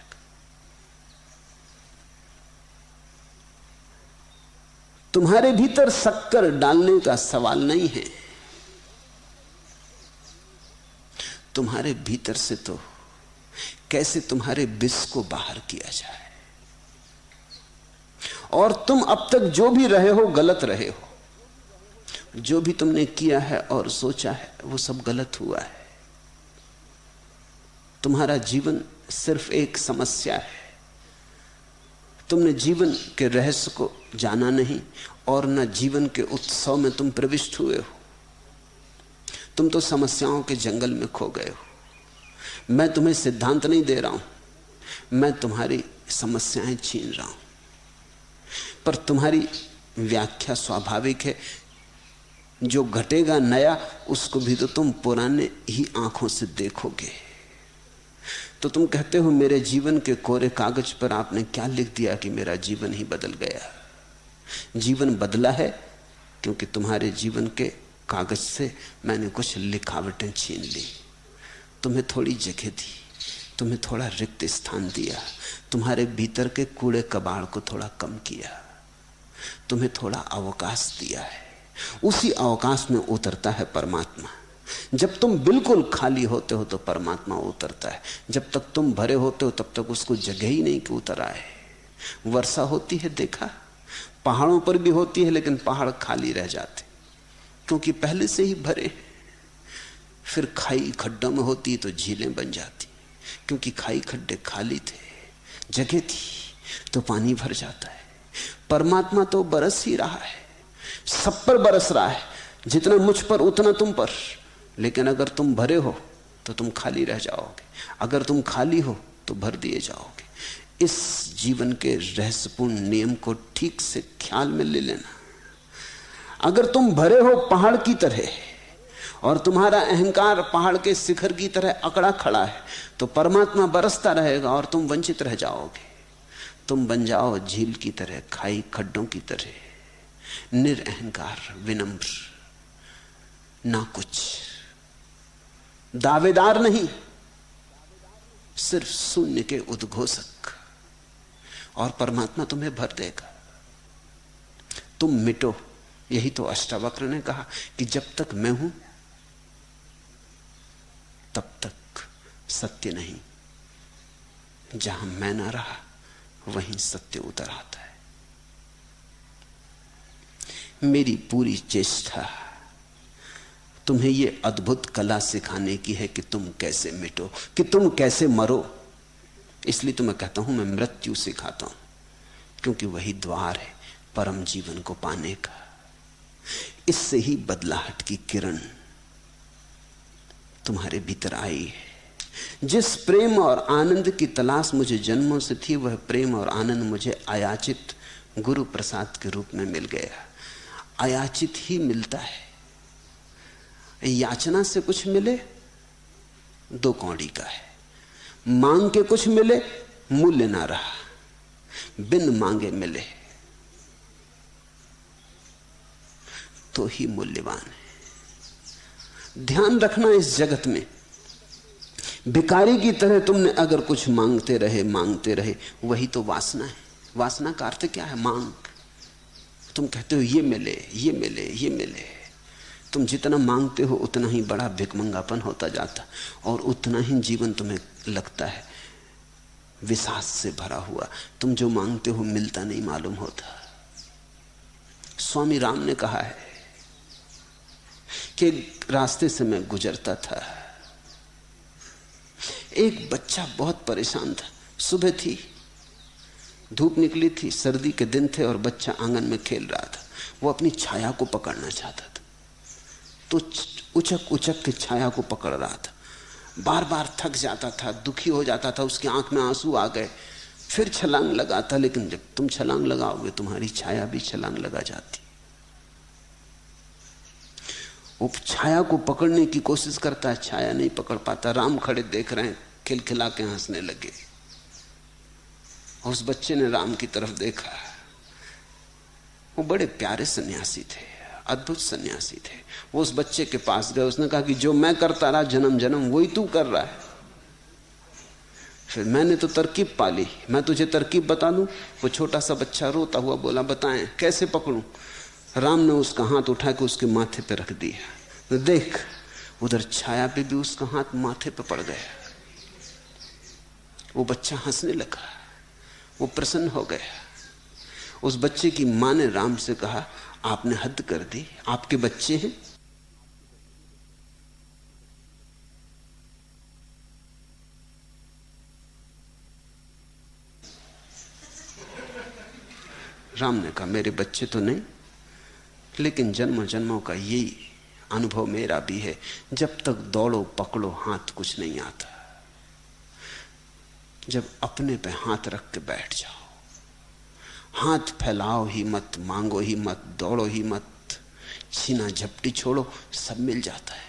तुम्हारे भीतर शक्कर डालने का सवाल नहीं है। तुम्हारे भीतर से तो कैसे तुम्हारे विष को बाहर किया जाए। और तुम अब तक जो भी रहे हो गलत रहे हो। जो भी तुमने किया है और सोचा है वो सब गलत हुआ है। तुम्हारा जीवन सिर्फ एक समस्या है। तुमने जीवन के रहस्य को जाना नहीं और न जीवन के उत्सव में तुम प्रविष्ट हुए हो। तुम तो समस्याओं के जंगल में खो गए हो। मैं तुम्हें सिद्धांत नहीं दे रहा हूं, मैं तुम्हारी समस्याएं छीन रहा हूं। पर तुम्हारी व्याख्या स्वाभाविक है। जो घटेगा नया उसको भी तो तुम पुराने ही आंखों से देखोगे। तो तुम कहते हो मेरे जीवन के कोरे कागज पर आपने क्या लिख दिया कि मेरा जीवन ही बदल गया। जीवन बदला है क्योंकि तुम्हारे जीवन के कागज से मैंने कुछ लिखावटें छीन ली, तुम्हें थोड़ी जगह दी, तुम्हें थोड़ा रिक्त स्थान दिया, तुम्हारे भीतर के कूड़े कबाड़ को थोड़ा कम किया, तुम्हें थोड़ा अवकाश दिया है। उसी अवकाश में उतरता है परमात्मा। जब तुम बिल्कुल खाली होते हो तो परमात्मा उतरता है। जब तक तुम भरे होते हो तब तक उसको जगह ही नहीं कि उतर आए। वर्षा होती है, देखा, पहाड़ों पर भी होती है, लेकिन पहाड़ खाली रह जाते क्योंकि पहले से ही भरे। फिर खाई खड्डों में होती तो झीलें बन जाती, क्योंकि खाई खड्डे खाली थे, जगह थी, तो पानी भर जाता है। परमात्मा तो बरस ही रहा है, सब पर बरस रहा है, जितना मुझ पर उतना तुम पर। लेकिन अगर तुम भरे हो तो तुम खाली रह जाओगे, अगर तुम खाली हो तो भर दिए जाओगे। इस जीवन के रहस्यपूर्ण नियम को ठीक से ख्याल में ले लेना। अगर तुम भरे हो पहाड़ की तरह और तुम्हारा अहंकार पहाड़ के शिखर की तरह अकड़ा खड़ा है, तो परमात्मा बरसता रहेगा और तुम वंचित रह जाओगे। तुम बन जाओ झील की तरह, खाई खड्डों की तरह, निरअहंकार, विनम्र, ना कुछ, दावेदार नहीं, सिर्फ शून्य के उद्घोषक, और परमात्मा तुम्हें भर देगा। तुम मिटो। यही तो अष्टावक्र ने कहा कि जब तक मैं हूं तब तक सत्य नहीं, जहां मैं ना रहा वहीं सत्य उतर आता है। मेरी पूरी चेष्टा तुम्हें यह अद्भुत कला सिखाने की है कि तुम कैसे मिटो, कि तुम कैसे मरो। इसलिए तो मैं कहता हूं, मैं मृत्यु सिखाता हूं, क्योंकि वही द्वार है परम जीवन को पाने का। इससे ही बदलाहट की किरण तुम्हारे भीतर आई है। जिस प्रेम और आनंद की तलाश मुझे जन्मों से थी, वह प्रेम और आनंद मुझे अयाचित गुरु प्रसाद के रूप में मिल गया। अयाचित ही मिलता है। याचना से कुछ मिले 2 कौड़ी का है, मांग के कुछ मिले मूल्य ना रहा, बिन मांगे मिले तो ही मूल्यवान है। ध्यान रखना, इस जगत में भिखारी की तरह तुमने अगर कुछ मांगते रहे, वही तो वासना है। वासना का अर्थ क्या है? मांग। तुम कहते हो ये मिले, ये मिले, ये मिले। तुम जितना मांगते हो उतना ही बड़ा भिखमंगापन होता जाता, और उतना ही जीवन तुम्हें लगता है विश्वास से भरा हुआ। तुम जो मांगते हो मिलता नहीं मालूम होता। स्वामी राम ने कहा है कि रास्ते से मैं गुजरता था, एक बच्चा बहुत परेशान था। सुबह थी, धूप निकली थी, सर्दी के दिन थे, और बच्चा आंगन में खेल रहा था। वो अपनी छाया को पकड़ना चाहता था, तो उचक उचक के छाया को पकड़ रहा था। बार बार थक जाता था, दुखी हो जाता था, उसकी आंख में आंसू आ गए। फिर छलांग लगाता, लेकिन जब तुम छलांग लगाओगे तुम्हारी छाया भी छलांग लगा जाती। वो छाया को पकड़ने की कोशिश करता है, छाया नहीं पकड़ पाता। राम खड़े देख रहे हैं, खिलखिला के हंसने लगे। उस बच्चे ने राम की तरफ देखा। वो बड़े प्यारे सन्यासी थे, अद्भुत सन्यासी थे। वो उस बच्चे के पास गए, उसने कहा कि जो मैं करता रहा जन्म जन्म वही तू कर रहा है। फिर मैंने तो तरकीब पाली, मैं तुझे तरकीब बता दूं। वो छोटा सा बच्चा रोता हुआ बोला, बताएं कैसे पकड़ूं। राम ने उसका हाथ उठा के उसके माथे पे रख दिया। तो देख, उधर छाया पे भी उसका हाथ माथे पे पड़ गया। वो बच्चा हंसने लगा, वो प्रसन्न हो गया। उस बच्चे की मां ने राम से कहा, आपने हद कर दी, आपके बच्चे हैं। राम ने कहा, मेरे बच्चे तो नहीं, लेकिन जन्मों जन्मों का यही अनुभव मेरा भी है। जब तक दौड़ो पकड़ो हाथ कुछ नहीं आता। जब अपने पे हाथ रख के बैठ जाओ, हाथ फैलाओ ही मत, मांगो ही मत, दौड़ो ही मत, छीना झपटी छोड़ो, सब मिल जाता है।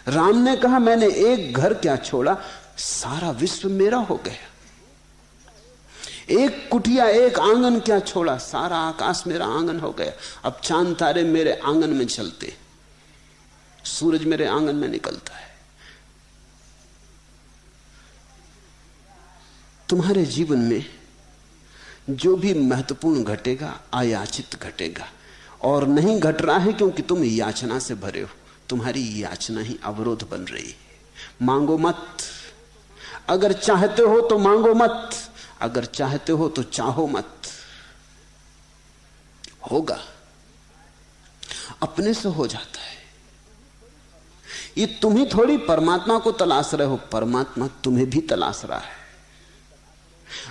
राम ने कहा, मैंने एक घर क्या छोड़ा, सारा विश्व मेरा हो गया। एक कुटिया, एक आंगन क्या छोड़ा, सारा आकाश मेरा आंगन हो गया। अब चांद तारे मेरे आंगन में चलते, सूरज मेरे आंगन में निकलता है। तुम्हारे जीवन में जो भी महत्वपूर्ण घटेगा अयाचित घटेगा, और नहीं घट रहा है क्योंकि तुम याचना से भरे हो। तुम्हारी याचना ही अवरोध बन रही है। मांगो मत, अगर चाहते हो तो मांगो मत, अगर चाहते हो तो चाहो मत। होगा, अपने से हो जाता है। ये तुम ही थोड़ी परमात्मा को तलाश रहे हो, परमात्मा तुम्हें भी तलाश रहा है।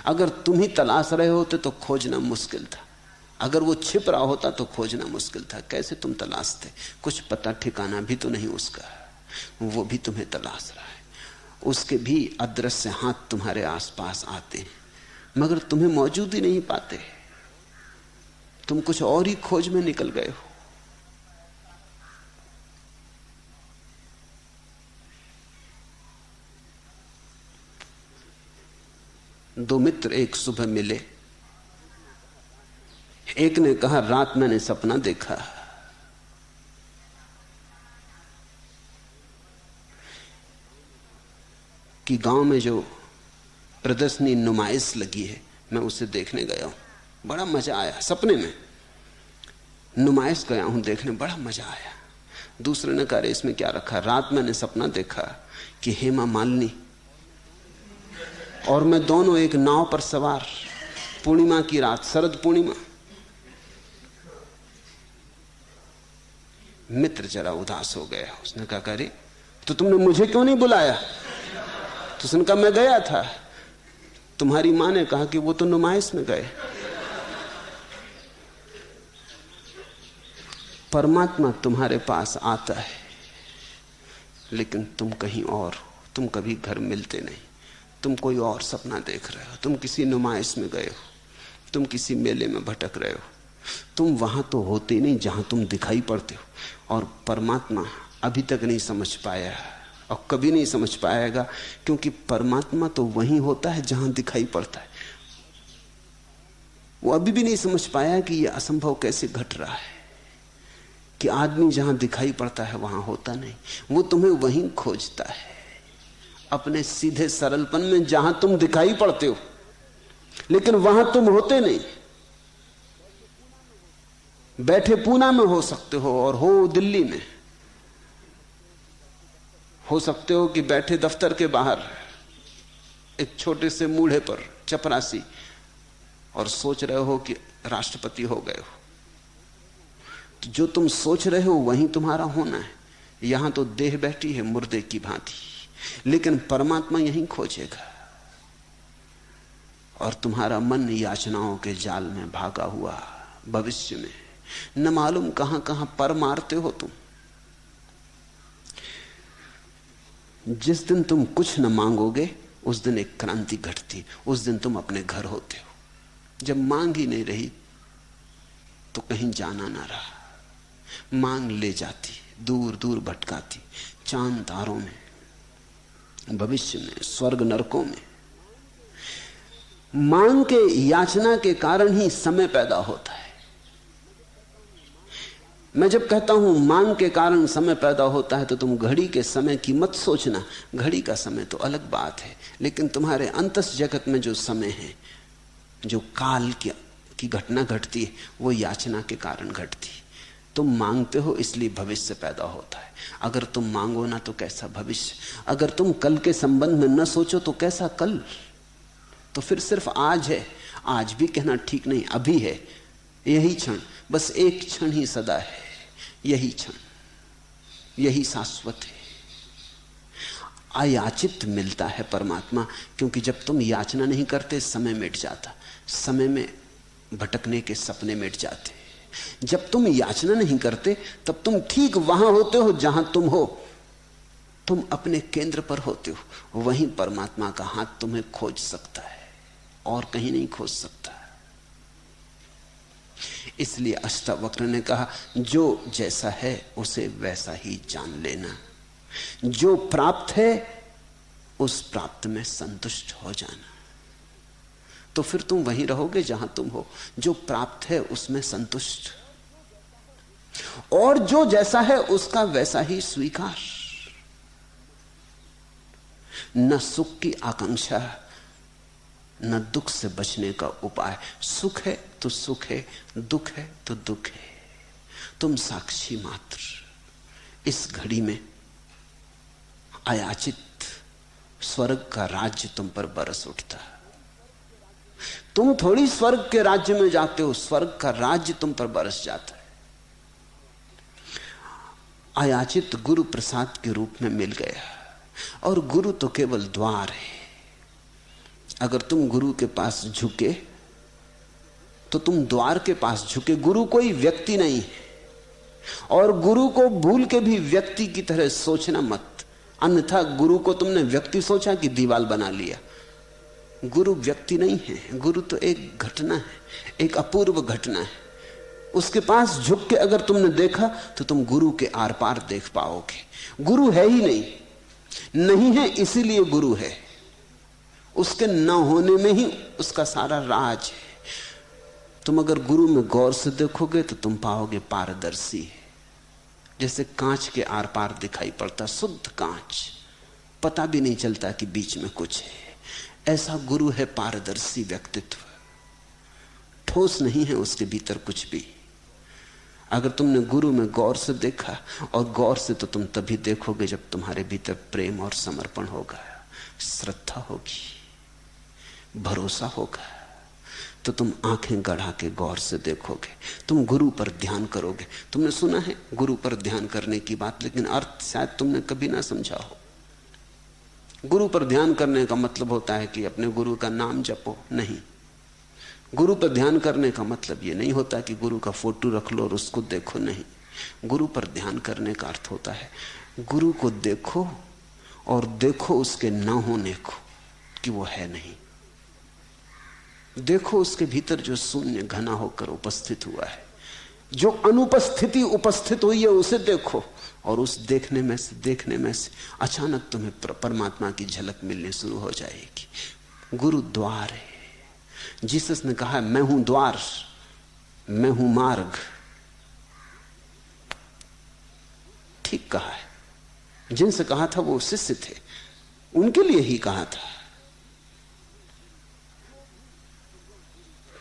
अगर तुम ही तलाश रहे होते तो खोजना मुश्किल था, अगर वो छिप रहा होता तो खोजना मुश्किल था। कैसे तुम तलाशते? कुछ पता ठिकाना भी तो नहीं उसका, वो भी तुम्हें तलाश रहा है। उसके भी अदृश्य हाथ तुम्हारे आसपास आते हैं, मगर तुम्हें मौजूद ही नहीं पाते। तुम कुछ और ही खोज में निकल गए हो। दो मित्र एक सुबह मिले। एक ने कहा, रात मैंने सपना देखा कि गांव में जो प्रदर्शनी नुमाइश लगी है, मैं उसे देखने गया हूं, बड़ा मजा आया। सपने में नुमाइश गया हूं देखने, बड़ा मजा आया। दूसरे ने कहा, इसमें क्या रखा? रात मैंने सपना देखा कि हेमा मालिनी और मैं दोनों एक नाव पर सवार, पूर्णिमा की रात, शरद पूर्णिमा। मित्र जरा उदास हो गया। उसने कहा, अरे तो तुमने मुझे क्यों नहीं बुलाया? तो उसने कहा, मैं गया था। तुम्हारी मां ने कहा कि वो तो नुमाइश में गए। परमात्मा तुम्हारे पास आता है, लेकिन तुम कहीं और हो। तुम कभी घर मिलते नहीं, तुम कोई और सपना देख रहे हो, तुम किसी नुमाइश में गए हो, तुम किसी मेले में भटक रहे हो। तुम वहां तो होते नहीं जहां तुम दिखाई पड़ते हो। और परमात्मा अभी तक नहीं समझ पाया और कभी नहीं समझ पाएगा, क्योंकि परमात्मा तो वहीं होता है जहां दिखाई पड़ता है। वो अभी भी नहीं समझ पाया कि यह असंभव कैसे घट रहा है कि आदमी जहां दिखाई पड़ता है वहां होता नहीं। वो तुम्हें वहीं खोजता है, अपने सीधे सरलपन में जहां तुम दिखाई पड़ते हो, लेकिन वहां तुम होते नहीं। बैठे पूना में हो सकते हो और हो दिल्ली में, हो सकते हो कि बैठे दफ्तर के बाहर एक छोटे से मूढ़े पर चपरासी और सोच रहे हो कि राष्ट्रपति हो गए हो। तो जो तुम सोच रहे हो वहीं तुम्हारा होना है। यहां तो देह बैठी है मुर्दे की भांति, लेकिन परमात्मा यहीं खोजेगा। और तुम्हारा मन याचनाओं के जाल में भागा हुआ भविष्य में, न मालूम कहां कहां पर मारते हो तुम। जिस दिन तुम कुछ न मांगोगे उस दिन एक क्रांति घटती, उस दिन तुम अपने घर होते हो। जब मांग ही नहीं रही तो कहीं जाना ना रहा। मांग ले जाती, दूर दूर भटकाती, चांद तारों में, भविष्य में, स्वर्ग नरकों में। मांग के, याचना के कारण ही समय पैदा होता है। मैं जब कहता हूं मांग के कारण समय पैदा होता है, तो तुम घड़ी के समय की मत सोचना। घड़ी का समय तो अलग बात है, लेकिन तुम्हारे अंतस जगत में जो समय है, जो काल की घटना घटती है, वो याचना के कारण घटती है। तुम मांगते हो इसलिए भविष्य पैदा होता है। अगर तुम मांगो ना तो कैसा भविष्य? अगर तुम कल के संबंध में न सोचो तो कैसा कल? तो फिर सिर्फ आज है। आज भी कहना ठीक नहीं, अभी है, यही क्षण, बस एक क्षण ही सदा है। यही क्षण, यही शाश्वत है। अयाचित मिलता है परमात्मा, क्योंकि जब तुम याचना नहीं करते समय मिट जाता। समय में भटकने के सपने मिट जाते। जब तुम याचना नहीं करते तब तुम ठीक वहां होते हो जहां तुम हो। तुम अपने केंद्र पर होते हो, वहीं परमात्मा का हाथ तुम्हें खोज सकता है और कहीं नहीं खोज सकता। इसलिए अष्टावक्र ने कहा, जो जैसा है उसे वैसा ही जान लेना। जो प्राप्त है उस प्राप्त में संतुष्ट हो जाना, तो फिर तुम वहीं रहोगे जहां तुम हो। जो प्राप्त है उसमें संतुष्ट, और जो जैसा है उसका वैसा ही स्वीकार। न सुख की आकांक्षा, न दुख से बचने का उपाय। सुख है तो सुख है, दुख है तो दुख है। तुम साक्षी मात्र। इस घड़ी में अयाचित स्वर्ग का राज्य तुम पर बरस उठता। तुम थोड़ी स्वर्ग के राज्य में जाते हो, स्वर्ग का राज्य तुम पर बरस जाता है। अयाचित गुरु प्रसाद के रूप में मिल गया, और गुरु तो केवल द्वार है। अगर तुम गुरु के पास झुके तो तुम द्वार के पास झुके। गुरु कोई व्यक्ति नहीं है, और गुरु को भूल के भी व्यक्ति की तरह सोचना मत। अन्यथा गुरु को तुमने व्यक्ति सोचा कि दीवाल बना लिया। गुरु व्यक्ति नहीं है, गुरु तो एक घटना है, एक अपूर्व घटना है। उसके पास झुक के अगर तुमने देखा तो तुम गुरु के आर पार देख पाओगे। गुरु है ही नहीं है, इसीलिए गुरु है। उसके न होने में ही उसका सारा राज है। तुम अगर गुरु में गौर से देखोगे तो तुम पाओगे पारदर्शी है, जैसे कांच के आर पार दिखाई पड़ता, शुद्ध कांच, पता भी नहीं चलता कि बीच में कुछ है। ऐसा गुरु है पारदर्शी व्यक्तित्व, ठोस नहीं है उसके भीतर कुछ भी। अगर तुमने गुरु में गौर से देखा, और गौर से तो तुम तभी देखोगे जब तुम्हारे भीतर प्रेम और समर्पण होगा, श्रद्धा होगी, भरोसा होगा, तो तुम आंखें गड़ा के गौर से देखोगे। तुम गुरु पर ध्यान करोगे। तुमने सुना है गुरु पर ध्यान करने की बात, लेकिन अर्थ शायद तुमने कभी ना समझा हो। गुरु पर ध्यान करने का मतलब होता है कि अपने गुरु का नाम जपो, नहीं। गुरु पर ध्यान करने का मतलब यह नहीं होता कि गुरु का फोटो रख लो और उसको देखो, नहीं। गुरु पर ध्यान करने का अर्थ होता है गुरु को देखो, और देखो उसके न होने को कि वो है नहीं। देखो उसके भीतर जो शून्य घना होकर उपस्थित हुआ है, जो अनुपस्थिति उपस्थित हुई है उसे देखो, और उस देखने में से अचानक तुम्हें परमात्मा की झलक मिलनी शुरू हो जाएगी। गुरु द्वार है। जीसस ने कहा मैं हूं द्वार, मैं हूं मार्ग। ठीक कहा है। जिनसे कहा था वो शिष्य थे, उनके लिए ही कहा था।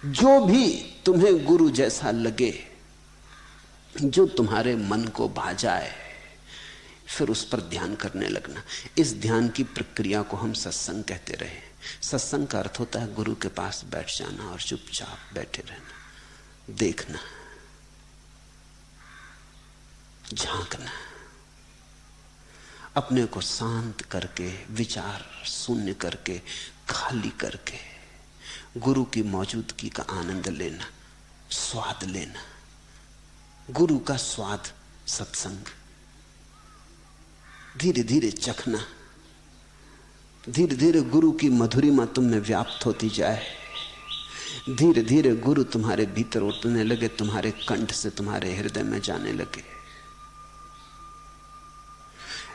जो भी तुम्हें गुरु जैसा लगे, जो तुम्हारे मन को भा जाए, फिर उस पर ध्यान करने लगना। इस ध्यान की प्रक्रिया को हम सत्संग कहते रहे। सत्संग का अर्थ होता है गुरु के पास बैठ जाना और चुपचाप बैठे रहना, देखना, झांकना, अपने को शांत करके, विचार शून्य करके, खाली करके गुरु की मौजूदगी का आनंद लेना, स्वाद लेना। गुरु का स्वाद सत्संग, धीरे धीरे चखना। धीरे धीरे गुरु की मधुरिमा तुम में व्याप्त होती जाए। धीरे धीरे गुरु तुम्हारे भीतर उतरने लगे, तुम्हारे कंठ से तुम्हारे हृदय में जाने लगे।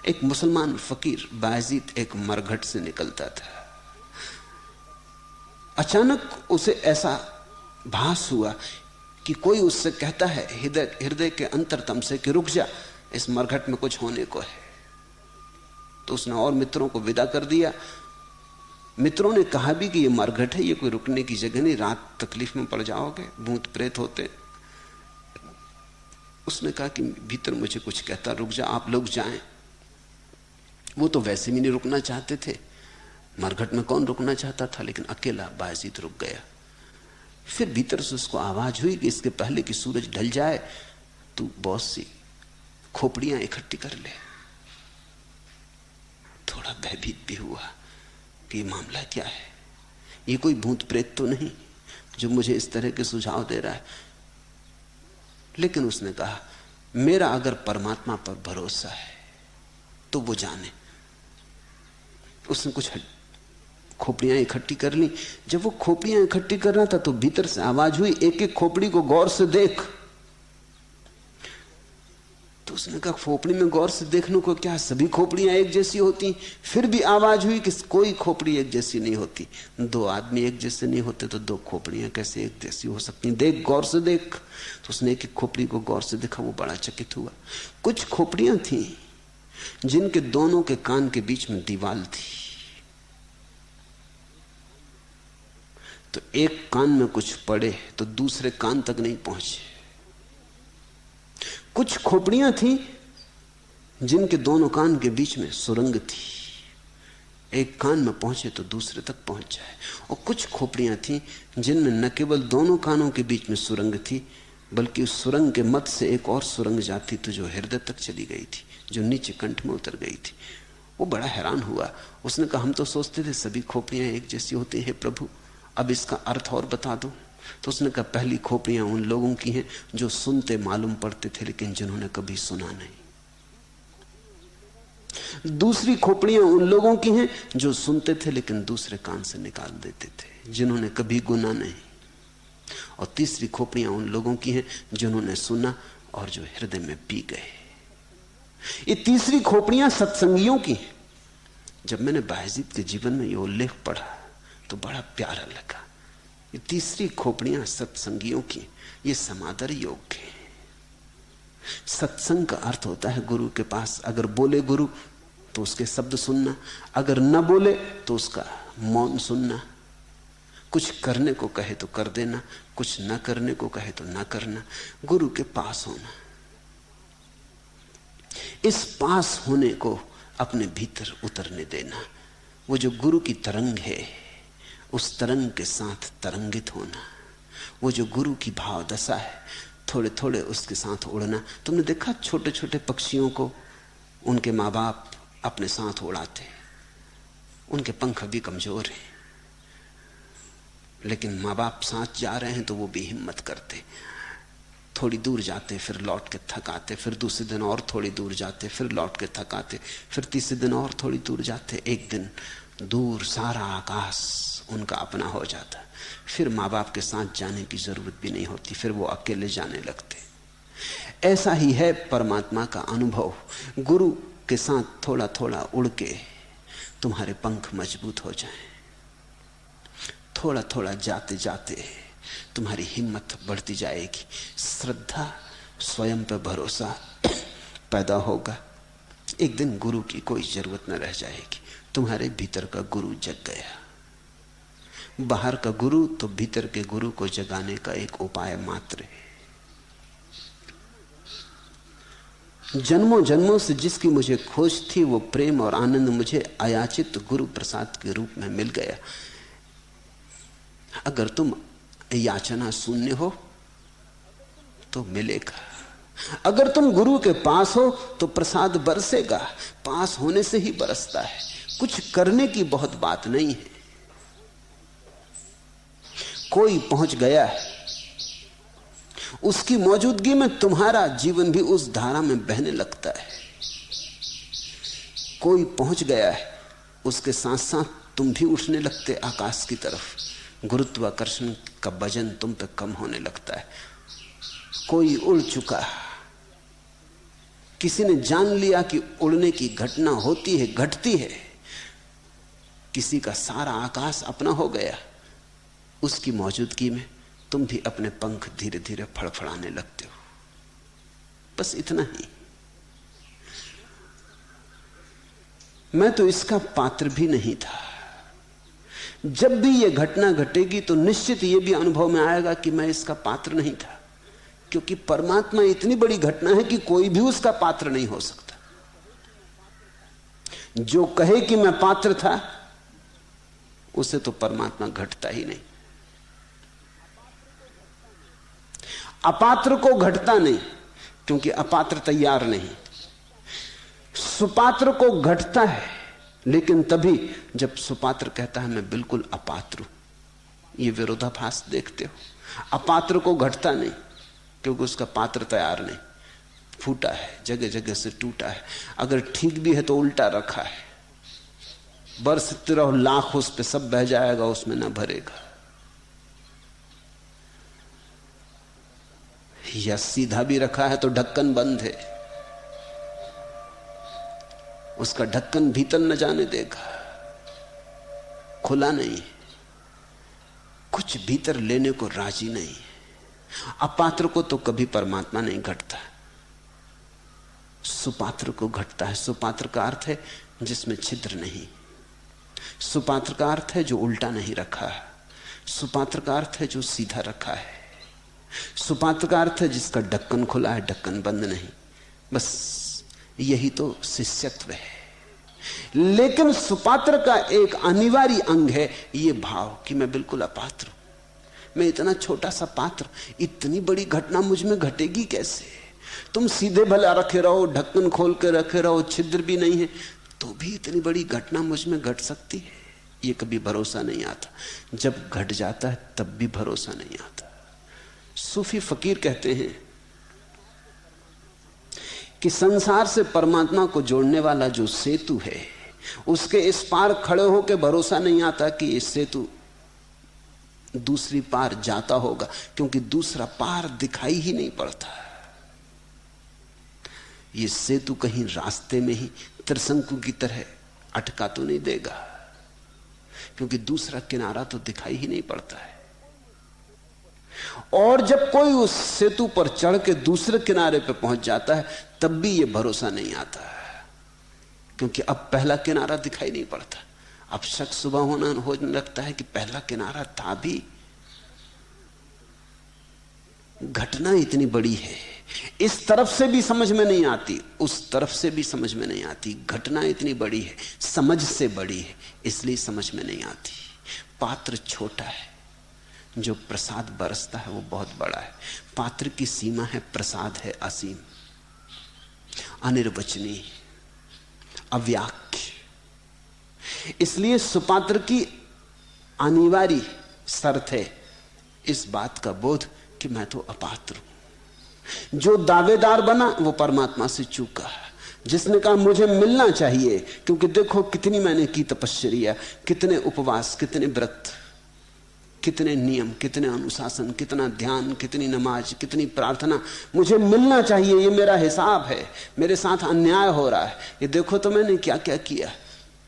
एक मुसलमान फकीर बायजीद एक मरघट से निकलता था। अचानक उसे ऐसा भास हुआ कि कोई उससे कहता है हृदय के अंतरतम से कि रुक जा, इस मरघट में कुछ होने को है। तो उसने और मित्रों को विदा कर दिया। मित्रों ने कहा भी कि ये मरघट है, ये कोई रुकने की जगह नहीं, रात तकलीफ में पड़ जाओगे, भूत प्रेत होते। उसने कहा कि भीतर मुझे कुछ कहता, रुक जा, आप लोग जाएं। वो तो वैसे भी नहीं रुकना चाहते थे, मरघट में कौन रुकना चाहता था, लेकिन अकेला बायजीद रुक गया। फिर भीतर से उसको आवाज हुई कि इसके पहले कि सूरज ढल जाए तू बहुत सी खोपड़ियां इकट्ठी कर ले। थोड़ा भयभीत भी हुआ कि ये मामला क्या है, ये कोई भूत प्रेत तो नहीं जो मुझे इस तरह के सुझाव दे रहा है। लेकिन उसने कहा मेरा अगर परमात्मा पर भरोसा है तो वो जाने। उसने कुछ खोपड़ियां इकट्ठी कर ली। जब वो खोपड़ियां इकट्ठी कर रहा था तो भीतर से आवाज हुई, एक एक खोपड़ी को गौर से देख। तो उसने कहा खोपड़ी में गौर से देखने को क्या, सभी खोपड़ियां एक जैसी होती। फिर भी आवाज हुई कि कोई खोपड़ी एक जैसी नहीं होती। दो आदमी एक जैसे नहीं होते तो दो खोपड़ियां कैसे एक जैसी हो सकती, देख गौर से देख। तो उसने एक खोपड़ी को गौर से देखा, वो बड़ा चकित हुआ। कुछ खोपड़ियां थी जिनके दोनों के कान के बीच में दीवार थी, तो एक कान में कुछ पड़े तो दूसरे कान तक नहीं पहुंचे। कुछ खोपड़ियां थी जिनके दोनों कान के बीच में सुरंग थी, एक कान में पहुंचे तो दूसरे तक पहुंच जाए। और कुछ खोपड़ियां थी जिनमें न केवल दोनों कानों के बीच में सुरंग थी, बल्कि उस सुरंग के मध्य से एक और सुरंग जाती थी जो हृदय तक चली गई थी, जो नीचे कंठ में उतर गई थी। वो बड़ा हैरान हुआ। उसने कहा हम तो सोचते थे सभी खोपड़ियां एक जैसी होती हैं प्रभु, अब इसका अर्थ और बता दो। तो उसने कहा पहली खोपड़ियां उन लोगों की हैं जो सुनते मालूम पड़ते थे लेकिन जिन्होंने कभी सुना नहीं। दूसरी खोपड़ियां उन लोगों की हैं जो सुनते थे लेकिन दूसरे कान से निकाल देते थे, जिन्होंने कभी गुना नहीं। और तीसरी खोपड़ियां उन लोगों की हैं जिन्होंने सुना और जो हृदय में पी गए। ये तीसरी खोपड़ियां सत्संगियों की हैं। जब मैंने बायजीद के जीवन में ये उल्लेख पढ़ा तो बड़ा प्यारा लगा। ये तीसरी खोपड़ियां सत्संगियों की, ये समादर योग्य है। सत्संग का अर्थ होता है गुरु के पास अगर बोले गुरु तो उसके शब्द सुनना, अगर न बोले तो उसका मौन सुनना, कुछ करने को कहे तो कर देना, कुछ न करने को कहे तो न करना, गुरु के पास होना। इस पास होने को अपने भीतर उतरने देना। वो जो गुरु की तरंग है उस तरंग के साथ तरंगित होना, वो जो गुरु की भाव दशा है थोड़े थोड़े उसके साथ उड़ना। तुमने देखा छोटे छोटे पक्षियों को उनके माँ बाप अपने साथ उड़ाते, उनके पंख भी कमजोर हैं लेकिन माँ बाप साथ जा रहे हैं तो वो भी हिम्मत करते, थोड़ी दूर जाते फिर लौट के थक आते, फिर दूसरे दिन और थोड़ी दूर जाते फिर लौट के थक आते, फिर तीसरे दिन और थोड़ी दूर जाते। एक दिन दूर सारा आकाश उनका अपना हो जाता, फिर माँ बाप के साथ जाने की जरूरत भी नहीं होती, फिर वो अकेले जाने लगते। ऐसा ही है परमात्मा का अनुभव। गुरु के साथ थोड़ा थोड़ा उड़ के तुम्हारे पंख मजबूत हो जाएं, थोड़ा थोड़ा जाते जाते तुम्हारी हिम्मत बढ़ती जाएगी, श्रद्धा स्वयं पर भरोसा पैदा होगा। एक दिन गुरु की कोई जरूरत न रह जाएगी, तुम्हारे भीतर का गुरु जग गया। बाहर का गुरु तो भीतर के गुरु को जगाने का एक उपाय मात्र है। जन्मों जन्मों से जिसकी मुझे खोज थी वो प्रेम और आनंद मुझे अयाचित गुरु प्रसाद के रूप में मिल गया। अगर तुम याचना शून्य हो तो मिलेगा, अगर तुम गुरु के पास हो तो प्रसाद बरसेगा। पास होने से ही बरसता है, कुछ करने की बहुत बात नहीं है। कोई पहुंच गया है, उसकी मौजूदगी में तुम्हारा जीवन भी उस धारा में बहने लगता है। कोई पहुंच गया है, उसके साथ साथ तुम भी उठने लगते आकाश की तरफ, गुरुत्वाकर्षण का वजन तुम पे कम होने लगता है। कोई उड़ चुका, किसी ने जान लिया कि उड़ने की घटना होती है, घटती है, किसी का सारा आकाश अपना हो गया। उसकी मौजूदगी में तुम भी अपने पंख धीरे धीरे फड़फड़ाने लगते हो। बस इतना ही। मैं तो इसका पात्र भी नहीं था। जब भी यह घटना घटेगी तो निश्चित यह भी अनुभव में आएगा कि मैं इसका पात्र नहीं था, क्योंकि परमात्मा इतनी बड़ी घटना है कि कोई भी उसका पात्र नहीं हो सकता। जो कहे कि मैं पात्र था उसे तो परमात्मा घटता ही नहीं। अपात्र को घटता नहीं, क्योंकि अपात्र तैयार नहीं। सुपात्र को घटता है, लेकिन तभी जब सुपात्र कहता है मैं बिल्कुल अपात्र हूं। ये विरोधाभास देखते हो। अपात्र को घटता नहीं क्योंकि उसका पात्र तैयार नहीं, फूटा है, जगह जगह से टूटा है। अगर ठीक भी है तो उल्टा रखा है, बरसते रहो लाख उस पे, सब बह जाएगा, उसमें ना भरेगा। या सीधा भी रखा है तो ढक्कन बंद है, उसका ढक्कन भीतर न जाने देगा, खुला नहीं, कुछ भीतर लेने को राजी नहीं। अपात्र को तो कभी परमात्मा नहीं घटता, सुपात्र को घटता है। सुपात्र का अर्थ है जिसमें छिद्र नहीं, सुपात्र का अर्थ है जो उल्टा नहीं रखा है, सुपात्र का अर्थ है जो सीधा रखा है, सुपात्र का अर्थ है जिसका ढक्कन खुला है, ढक्कन बंद नहीं। बस यही तो शिष्यत्व है। लेकिन सुपात्र का एक अनिवार्य अंग है ये भाव कि मैं बिल्कुल अपात्र हूं, मैं इतना छोटा सा पात्र, इतनी बड़ी घटना मुझ में घटेगी कैसे? तुम सीधे भला रखे रहो, ढक्कन खोल के रखे रहो, छिद्र भी नहीं है, तो भी इतनी बड़ी घटना मुझ में घट सकती है, ये कभी भरोसा नहीं आता। जब घट जाता है तब भी भरोसा नहीं आता। सूफी फकीर कहते हैं कि संसार से परमात्मा को जोड़ने वाला जो सेतु है, उसके इस पार खड़े होकर भरोसा नहीं आता कि ये सेतु दूसरी पार जाता होगा, क्योंकि दूसरा पार दिखाई ही नहीं पड़ता। ये सेतु कहीं रास्ते में ही त्रिशंकु की तरह अटका तो नहीं देगा, क्योंकि दूसरा किनारा तो दिखाई ही नहीं पड़ता है। और जब कोई उस सेतु पर चढ़ के दूसरे किनारे पे पहुंच जाता है तब भी ये भरोसा नहीं आता, क्योंकि अब पहला किनारा दिखाई नहीं पड़ता। अब शक सुबह होने लगता है कि पहला किनारा था भी। घटना इतनी बड़ी है, इस तरफ से भी समझ में नहीं आती, उस तरफ से भी समझ में नहीं आती। घटना इतनी बड़ी है, समझ से बड़ी है, इसलिए समझ में नहीं आती। पात्र छोटा है, जो प्रसाद बरसता है वो बहुत बड़ा है। पात्र की सीमा है, प्रसाद है असीम, अनिर्वचनीय, अव्याख्य। इसलिए सुपात्र की अनिवार्य शर्त है इस बात का बोध कि मैं तो अपात्र हूं। जो दावेदार बना वो परमात्मा से चूका। जिसने कहा मुझे मिलना चाहिए, क्योंकि देखो कितनी मैंने की तपस्या, कितने उपवास, कितने व्रत, कितने नियम, कितने अनुशासन, कितना ध्यान, कितनी नमाज, कितनी प्रार्थना, मुझे मिलना चाहिए, ये मेरा हिसाब है, मेरे साथ अन्याय हो रहा है, ये देखो तो मैंने क्या क्या किया,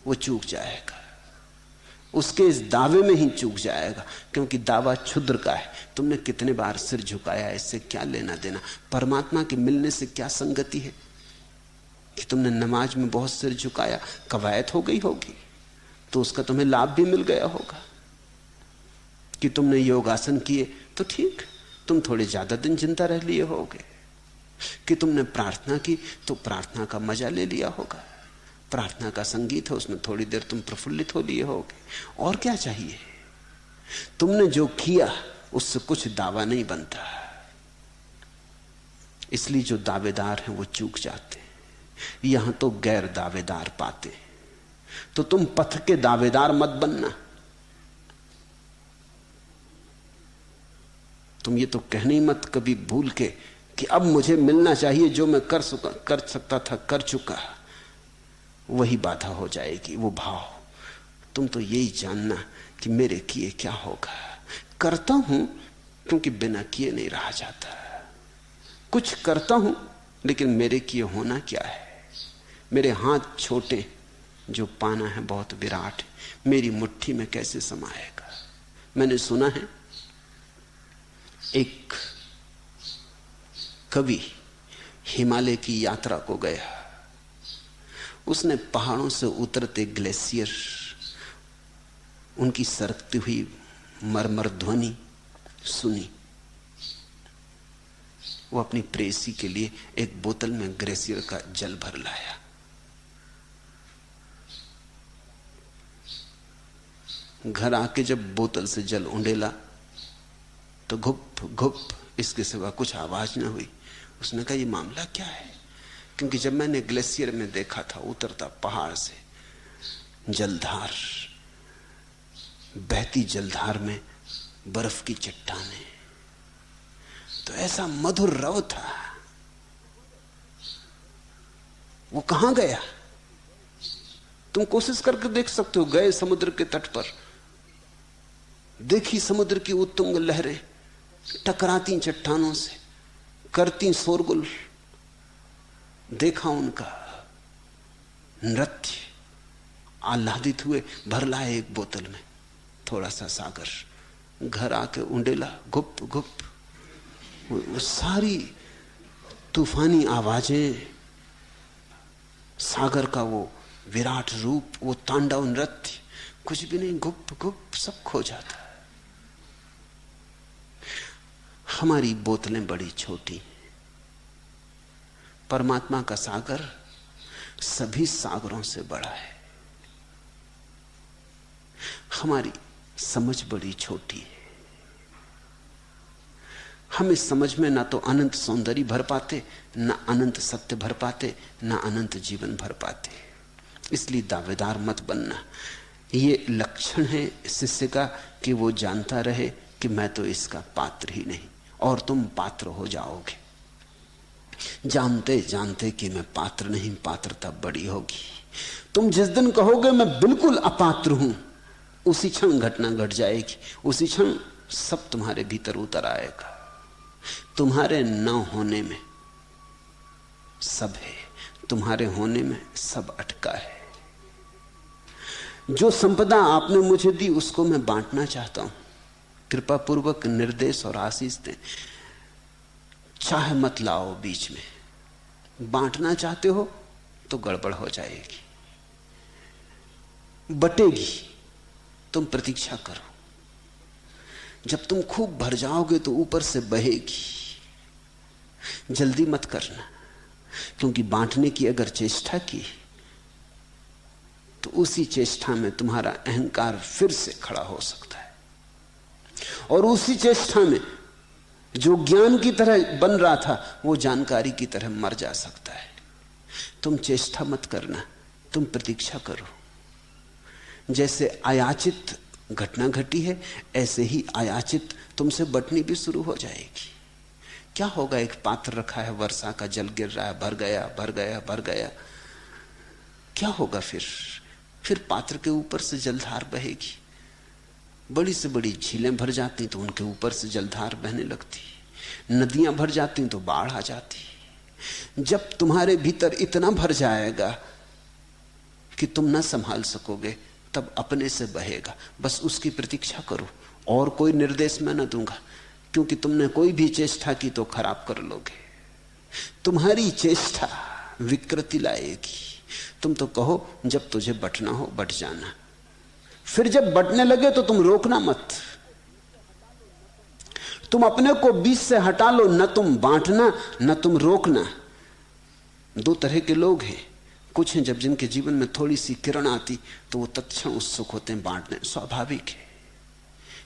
वो चूक जाएगा। उसके इस दावे में ही चूक जाएगा, क्योंकि दावा क्षुद्र का है। तुमने कितने बार सिर झुकाया, इससे क्या लेना देना? परमात्मा के मिलने से क्या संगति है कि तुमने नमाज में बहुत सिर झुकाया, कवायत हो गई होगी तो उसका तुम्हें लाभ भी मिल गया होगा। कि तुमने योगासन किए तो ठीक, तुम थोड़े ज्यादा दिन जिंदा रह लिए होगे। कि तुमने प्रार्थना की तो प्रार्थना का मजा ले लिया होगा। प्रार्थना का संगीत है, उसमें थोड़ी देर तुम प्रफुल्लित हो लिए होगे। और क्या चाहिए? तुमने जो किया उससे कुछ दावा नहीं बनता। इसलिए जो दावेदार हैं वो चूक जाते हैं। यहां तो गैर दावेदार पाते। तो तुम पथ के दावेदार मत बनना। तुम ये तो कहने मत कभी भूल के कि अब मुझे मिलना चाहिए, जो मैं कर सकता था कर चुका, वही बाधा हो जाएगी, वो भाव। तुम तो यही जानना कि मेरे किए क्या होगा। करता हूं क्योंकि बिना किए नहीं रहा जाता। कुछ करता हूं लेकिन मेरे किए होना क्या है? मेरे हाथ छोटे, जो पाना है बहुत विराट, मेरी मुट्ठी में कैसे समाएगा? मैंने सुना है एक कवि हिमालय की यात्रा को गया। उसने पहाड़ों से उतरते ग्लेशियर, उनकी सरकती हुई मरमर ध्वनि सुनी। वो अपनी प्रेसी के लिए एक बोतल में ग्लेशियर का जल भर लाया। घर आके जब बोतल से जल उंडेला तो घुप घुप इसके सिवा कुछ आवाज ना हुई। उसने कहा ये मामला क्या है? क्योंकि जब मैंने ग्लेशियर में देखा था उतरता पहाड़ से जलधार, बहती जलधार में बर्फ की चट्टानें, तो ऐसा मधुर रव था। वो कहां गया? तुम कोशिश करके देख सकते हो। गए समुद्र के तट पर, देखी समुद्र की उत्तुंग लहरें टकराती चट्टानों से, करती शोरगुल, देखा उनका नृत्य, आह्लादित हुए, भर लाए एक बोतल में थोड़ा सा सागर, घर आके उंडेला, गुप गुप, वो सारी तूफानी आवाजें, सागर का वो विराट रूप, वो तांडव नृत्य, कुछ भी नहीं, गुप गुप सब खो जाता है। हमारी बोतलें बड़ी छोटी, परमात्मा का सागर सभी सागरों से बड़ा है। हमारी समझ बड़ी छोटी है। हम इस समझ में ना तो अनंत सौंदर्य भर पाते, ना अनंत सत्य भर पाते, ना अनंत जीवन भर पाते। इसलिए दावेदार मत बनना। ये लक्षण है शिष्य का कि वो जानता रहे कि मैं तो इसका पात्र ही नहीं, और तुम पात्र हो जाओगे। जानते जानते कि मैं पात्र नहीं, पात्रता बड़ी होगी। तुम जिस दिन कहोगे मैं बिल्कुल अपात्र हूं, उसी क्षण घटना घट जाएगी, उसी क्षण सब तुम्हारे भीतर उतर आएगा। तुम्हारे न होने में सब है, तुम्हारे होने में सब अटका है। जो संपदा आपने मुझे दी उसको मैं बांटना चाहता हूं। कृपा पूर्वक निर्देश और आशीष दें। चाहे मत लाओ बीच में। बांटना चाहते हो तो गड़बड़ हो जाएगी, बटेगी। तुम प्रतीक्षा करो, जब तुम खूब भर जाओगे तो ऊपर से बहेगी। जल्दी मत करना, क्योंकि बांटने की अगर चेष्टा की तो उसी चेष्टा में तुम्हारा अहंकार फिर से खड़ा हो सकता है, और उसी चेष्टा में जो ज्ञान की तरह बन रहा था वो जानकारी की तरह मर जा सकता है। तुम चेष्टा मत करना, तुम प्रतीक्षा करो। जैसे अयाचित घटना घटी है, ऐसे ही अयाचित तुमसे बटनी भी शुरू हो जाएगी। क्या होगा, एक पात्र रखा है, वर्षा का जल गिर रहा है, भर गया भर गया भर गया, क्या होगा फिर पात्र के ऊपर से जलधार बहेगी। बड़ी से बड़ी झीलें भर जाती तो उनके ऊपर से जलधार बहने लगती, नदियां भर जाती तो बाढ़ आ जाती। जब तुम्हारे भीतर इतना भर जाएगा कि तुम ना संभाल सकोगे, तब अपने से बहेगा। बस उसकी प्रतीक्षा करो, और कोई निर्देश मैं ना दूंगा, क्योंकि तुमने कोई भी चेष्टा की तो खराब कर लोगे। तुम्हारी चेष्टा विकृति लाएगी। तुम तो कहो जब तुझे बटना हो बट जाना, फिर जब बटने लगे तो तुम रोकना मत। तुम अपने को बीच से हटा लो, न तुम बांटना न तुम रोकना। दो तरह के लोग हैं। कुछ हैं जब जिनके जीवन में थोड़ी सी किरण आती तो वो तत्क्षण उत्सुक होते हैं बांटने, स्वाभाविक है,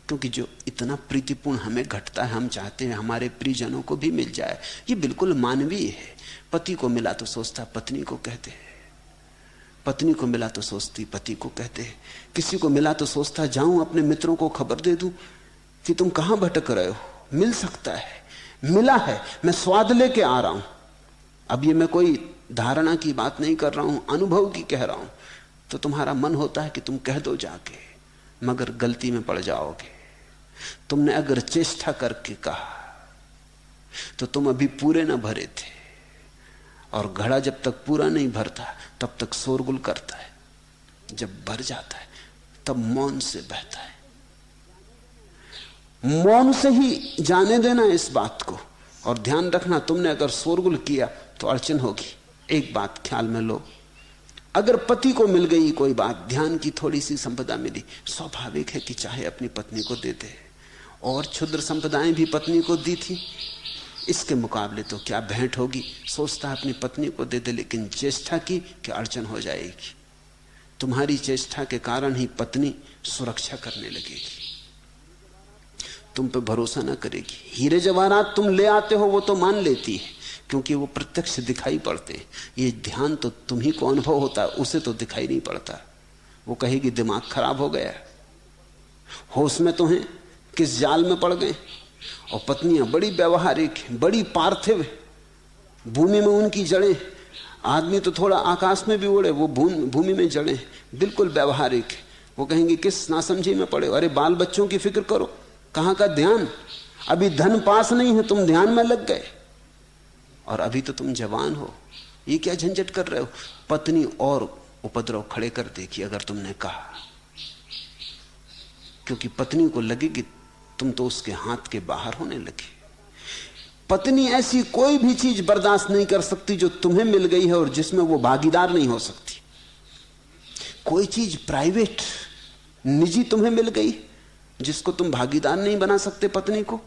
क्योंकि जो इतना प्रीतिपूर्ण हमें घटता है हम चाहते हैं हमारे प्रियजनों को भी मिल जाए। ये बिल्कुल मानवीय है। पति को मिला तो सोचता पत्नी को कहते हैं, पत्नी को मिला तो सोचती पति को कहते हैं, किसी को मिला तो सोचता जाऊं अपने मित्रों को खबर दे दूं कि तुम कहां भटक रहे हो, मिल सकता है, मिला है, मैं स्वाद लेके आ रहा हूं। अब ये मैं कोई धारणा की बात नहीं कर रहा हूं, अनुभव की कह रहा हूं। तो तुम्हारा मन होता है कि तुम कह दो जाके, मगर गलती में पड़ जाओगे। तुमने अगर चेष्टा करके कहा तो तुम अभी पूरे ना भरे थे, और घड़ा जब तक पूरा नहीं भरता तब तक शोरगुल करता है। जब भर जाता है तब मौन से बहता है। मौन से ही जाने देना इस बात को, और ध्यान रखना तुमने अगर शोरगुल किया तो अड़चन होगी। एक बात ख्याल में लो, अगर पति को मिल गई कोई बात, ध्यान की थोड़ी सी संपदा मिली, स्वाभाविक है कि चाहे अपनी पत्नी को दे दे। और क्षुद्र संपदाएं भी पत्नी को दी थी, इसके मुकाबले तो क्या भेंट होगी। सोचता अपनी पत्नी को दे दे, लेकिन चेष्टा की कि अड़चन हो जाएगी। तुम्हारी चेष्टा के कारण ही पत्नी सुरक्षा करने लगेगी, तुम पे भरोसा ना करेगी। हीरे जवाहरात तुम ले आते हो वो तो मान लेती है, क्योंकि वो प्रत्यक्ष दिखाई पड़ते हैं। ये ध्यान तो तुम ही को अनुभव होता है, उसे तो दिखाई नहीं पड़ता। वो कहेगी दिमाग खराब हो गया, होश में तो हैं, किस जाल में पड़ गए। और पत्नियां बड़ी व्यवहारिक, बड़ी पार्थिव, भूमि में उनकी जड़ें। आदमी तो थोड़ा आकाश में भी उड़े, वो भूमि में जड़ें, बिल्कुल व्यवहारिक। वो कहेंगे किस नासमझी में पड़े, अरे बाल बच्चों की फिक्र करो, कहां का ध्यान, अभी धन पास नहीं है, तुम ध्यान में लग गए, और अभी तो तुम जवान हो, ये क्या झंझट कर रहे हो। पत्नी और उपद्रव खड़े कर देगी अगर तुमने कहा, क्योंकि पत्नी को लगेगी तुम तो उसके हाथ के बाहर होने लगे। पत्नी ऐसी कोई भी चीज बर्दाश्त नहीं कर सकती जो तुम्हें मिल गई है और जिसमें वो भागीदार नहीं हो सकती। कोई चीज प्राइवेट, निजी तुम्हें मिल गई जिसको तुम भागीदार नहीं बना सकते पत्नी को,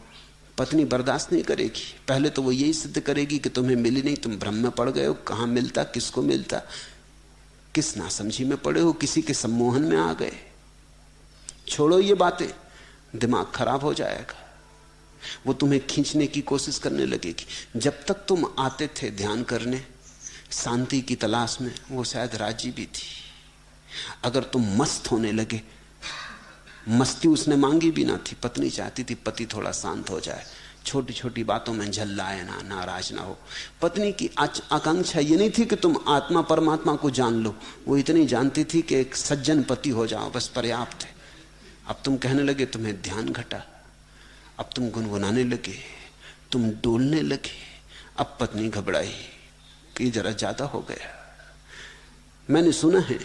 पत्नी बर्दाश्त नहीं करेगी। पहले तो वो यही सिद्ध करेगी कि तुम्हें मिली नहीं, तुम भ्रम में पड़ गए हो, कहां मिलता, किसको मिलता, किस नासमझी में पड़े हो, किसी के सम्मोहन में आ गए। छोड़ो ये बातें, दिमाग खराब हो जाएगा। वो तुम्हें खींचने की कोशिश करने लगेगी। जब तक तुम आते थे ध्यान करने शांति की तलाश में, वो शायद राजी भी थी। अगर तुम मस्त होने लगे, मस्ती उसने मांगी भी ना थी, पत्नी चाहती थी पति थोड़ा शांत हो जाए, छोटी छोटी बातों में झल्लाए ना, नाराज ना हो। पत्नी की आकांक्षा ये नहीं थी कि तुम आत्मा परमात्मा को जान लो, वो इतनी जानती थी कि एक सज्जन पति हो जाओ, बस पर्याप्त है। अब तुम कहने लगे तुम्हें ध्यान घटा, अब तुम गुनगुनाने लगे, तुम डोलने लगे। अब पत्नी घबराई कि जरा ज्यादा हो गया। मैंने सुना है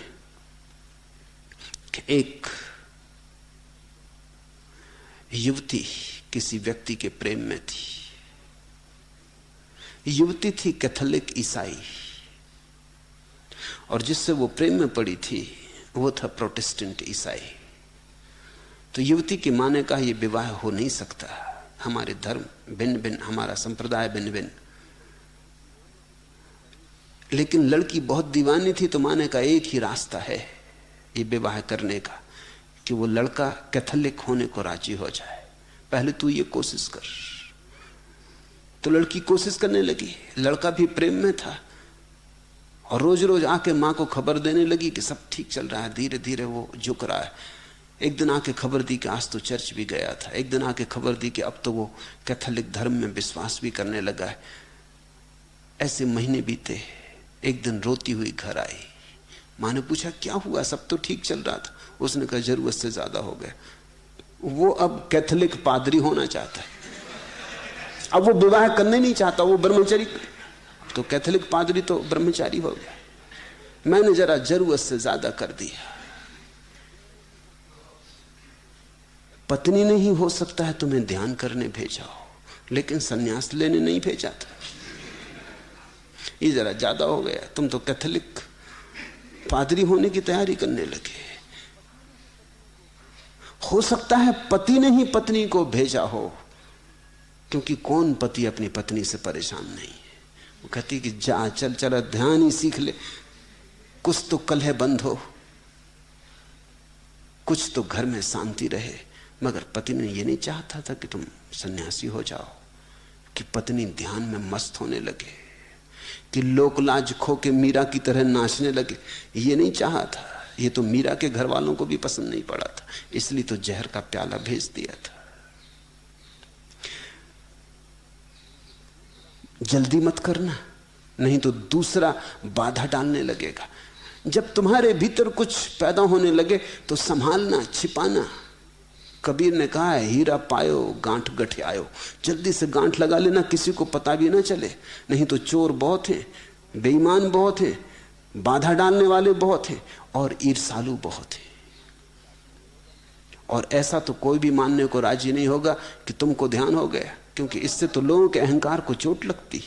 कि एक युवती किसी व्यक्ति के प्रेम में थी। युवती थी कैथोलिक ईसाई, और जिससे वो प्रेम में पड़ी थी वो था प्रोटेस्टेंट ईसाई। तो युवती की मां ने कहा यह विवाह हो नहीं सकता, हमारे धर्म भिन्न भिन्न, हमारा संप्रदाय भिन्न भिन्न। लेकिन लड़की बहुत दीवानी थी, तो मां ने कहा एक ही रास्ता है ये विवाह करने का, कि वो लड़का कैथोलिक होने को राजी हो जाए। पहले तू ये कोशिश कर। तो लड़की कोशिश करने लगी। लड़का भी प्रेम में था और रोज रोज आके मां को खबर देने लगी कि सब ठीक चल रहा है, धीरे धीरे वो झुक रहा है। एक दिन आके खबर दी कि आज तो चर्च भी गया था। एक दिन आके खबर दी कि अब तो वो कैथोलिक धर्म में विश्वास भी करने लगा है। ऐसे महीने बीते। एक दिन रोती हुई घर आई। मां ने पूछा क्या हुआ, सब तो ठीक चल रहा था। उसने कहा जरूरत से ज्यादा हो गया। वो अब कैथोलिक पादरी होना चाहता है, अब वो विवाह करने नहीं चाहता, वो ब्रह्मचारी। तो कैथोलिक पादरी तो ब्रह्मचारी हो गया। मैंने जरा जरूरत से ज्यादा कर दिया। पत्नी ने ही हो सकता है तुम्हें ध्यान करने भेजा हो, लेकिन सन्यास लेने नहीं भेजा था। ये जरा ज्यादा हो गया, तुम तो कैथोलिक पादरी होने की तैयारी करने लगे। हो सकता है पति ने ही पत्नी को भेजा हो, क्योंकि कौन पति अपनी पत्नी से परेशान नहीं है। वो कहती कि जा चल चल ध्यान ही सीख ले, कुछ तो कलह बंद हो, कुछ तो घर में शांति रहे। मगर पति ने यह नहीं चाहता था कि तुम सन्यासी हो जाओ, कि पत्नी ध्यान में मस्त होने लगे, कि लोकलाज खो के मीरा की तरह नाचने लगे। ये नहीं चाहा था। ये तो मीरा के घर वालों को भी पसंद नहीं पड़ा था, इसलिए तो जहर का प्याला भेज दिया था। जल्दी मत करना, नहीं तो दूसरा बाधा डालने लगेगा। जब तुम्हारे भीतर कुछ पैदा होने लगे तो संभालना, छिपाना। कबीर ने कहा है हीरा पायो गांठ गठियायो। जल्दी से गांठ लगा लेना, किसी को पता भी ना चले। नहीं तो चोर बहुत हैं, बेईमान बहुत हैं, बाधा डालने वाले बहुत हैं, और ईर्ष्यालु बहुत हैं। और ऐसा तो कोई भी मानने को राजी नहीं होगा कि तुमको ध्यान हो गया, क्योंकि इससे तो लोगों के अहंकार को चोट लगती।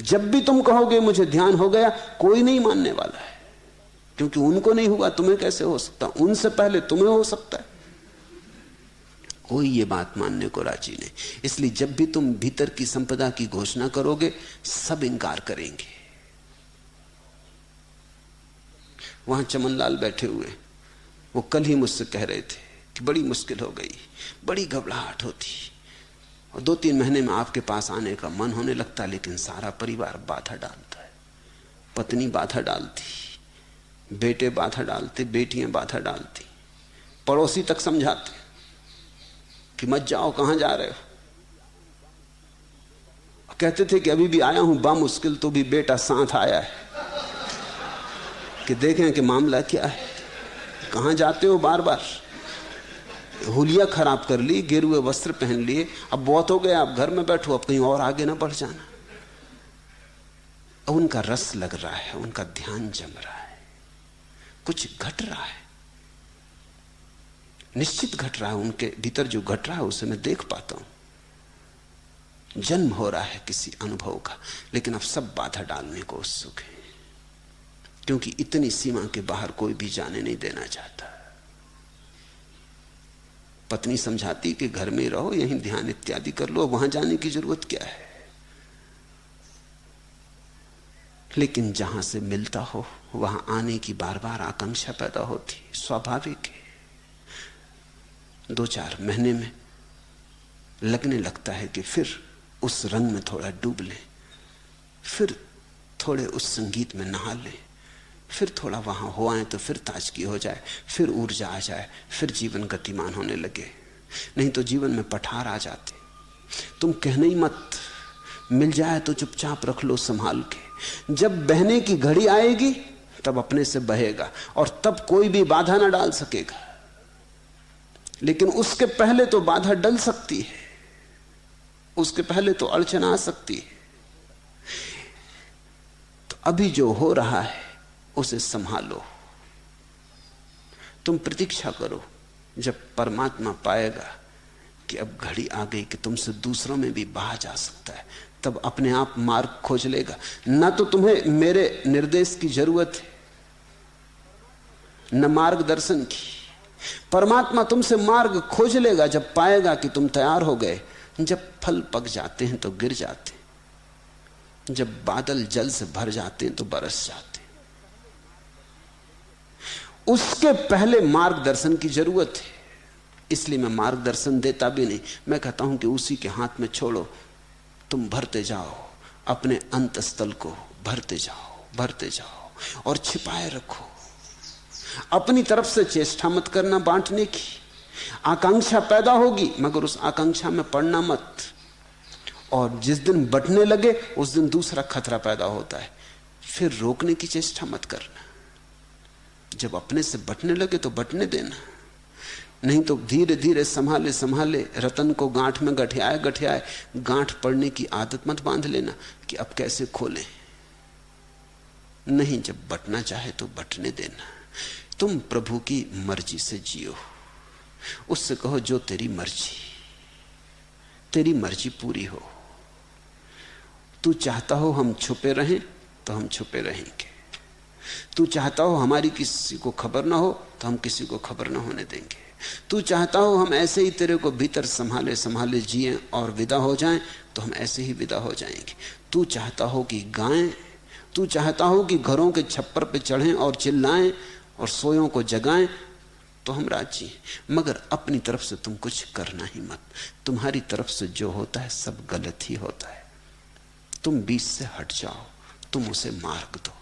जब भी तुम कहोगे मुझे ध्यान हो गया, कोई नहीं मानने वाला है, क्योंकि उनको नहीं हुआ, तुम्हें कैसे हो सकता? उनसे पहले तुम्हें हो सकता है। कोई ये बात मानने को राजी नहीं। इसलिए जब भी तुम भीतर की संपदा की घोषणा करोगे, सब इंकार करेंगे। वहां चमनलाल बैठे हुए, वो कल ही मुझसे कह रहे थे कि बड़ी मुश्किल हो गई, बड़ी घबराहट होती, और 2-3 महीने में आपके पास आने का मन होने लगता, लेकिन सारा परिवार बाधा डालता है। पत्नी बाधा डालती, बेटे बाधा डालते, बेटियां बाधा डालती, पड़ोसी तक समझाते कि मत जाओ, कहां जा रहे हो। कहते थे कि अभी भी आया हूं बामुश्किल, तो भी बेटा साथ आया है कि देखें कि मामला क्या है। कहां जाते हो बार बार? हुलिया खराब कर ली, गिरुए वस्त्र पहन लिए, अब बहुत हो गया, अब घर में बैठो, अब कहीं और आगे ना बढ़ जाना। अब उनका रस लग रहा है, उनका ध्यान जम रहा है। कुछ घट रहा है, निश्चित घट रहा है। उनके भीतर जो घट रहा है उसे मैं देख पाता हूं। जन्म हो रहा है किसी अनुभव का, लेकिन अब सब बाधा डालने को उत्सुक है, क्योंकि इतनी सीमा के बाहर कोई भी जाने नहीं देना चाहता। पत्नी समझाती कि घर में रहो, यहीं ध्यान इत्यादि कर लो, वहां जाने की जरूरत क्या है। लेकिन जहां से मिलता हो वहां आने की बार बार आकांक्षा पैदा होती, स्वाभाविक है। 2-4 महीने में लगने लगता है कि फिर उस रंग में थोड़ा डूब लें, फिर थोड़े उस संगीत में नहा लें, फिर थोड़ा वहां हो आए तो फिर ताजगी हो जाए, फिर ऊर्जा आ जाए, फिर जीवन गतिमान होने लगे। नहीं तो जीवन में पठार आ जाते। तुम कहने ही मत, मिल जाए तो चुपचाप रख लो संभाल के। जब बहने की घड़ी आएगी तब अपने से बहेगा, और तब कोई भी बाधा ना डाल सकेगा। लेकिन उसके पहले तो बाधा डल सकती है, उसके पहले तो अड़चन आ सकती है। तो अभी जो हो रहा है उसे संभालो। तुम प्रतीक्षा करो जब परमात्मा पाएगा कि अब घड़ी आ गई कि तुमसे दूसरों में भी बहा जा सकता है, तब अपने आप मार्ग खोज लेगा। ना तो तुम्हें मेरे निर्देश की जरूरत है, न मार्गदर्शन की। परमात्मा तुमसे मार्ग खोज लेगा जब पाएगा कि तुम तैयार हो गए। जब फल पक जाते हैं तो गिर जाते हैं, जब बादल जल से भर जाते हैं तो बरस जाते हैं। उसके पहले मार्गदर्शन की जरूरत है, इसलिए मैं मार्गदर्शन देता भी नहीं। मैं कहता हूं कि उसी के हाथ में छोड़ो, तुम भरते जाओ, अपने अंतस्थल को भरते जाओ, भरते जाओ और छिपाए रखो। अपनी तरफ से चेष्टा मत करना बांटने की। आकांक्षा पैदा होगी मगर उस आकांक्षा में पड़ना मत, और जिस दिन बंटने लगे उस दिन दूसरा खतरा पैदा होता है, फिर रोकने की चेष्टा मत करना। जब अपने से बंटने लगे तो बंटने देना, नहीं तो धीरे धीरे संभाले संभाले रतन को गांठ में गठियाए गठियाए गांठ पड़ने की आदत मत बांध लेना कि अब कैसे खोलें। नहीं, जब बंटना चाहे तो बंटने देना। तुम प्रभु की मर्जी से जियो, उससे कहो जो तेरी मर्जी, तेरी मर्जी पूरी हो। तू चाहता हो हम छुपे रहें तो हम छुपे रहेंगे, तू चाहता हो हमारी किसी को खबर ना हो तो हम किसी को खबर ना होने देंगे, तू चाहता हो हम ऐसे ही तेरे को भीतर संभाले संभाले जिएं और विदा हो जाएं तो हम ऐसे ही विदा हो जाएंगे। तू चाहता हो कि गाएं, तू चाहता हो कि घरों के छप्पर पे चढ़ें और चिल्लाएं और सोयों को जगाएं तो हम राजी हैं। मगर अपनी तरफ से तुम कुछ करना ही मत। तुम्हारी तरफ से जो होता है सब गलत ही होता है। तुम बीच से हट जाओ, तुम उसे मार्ग दो।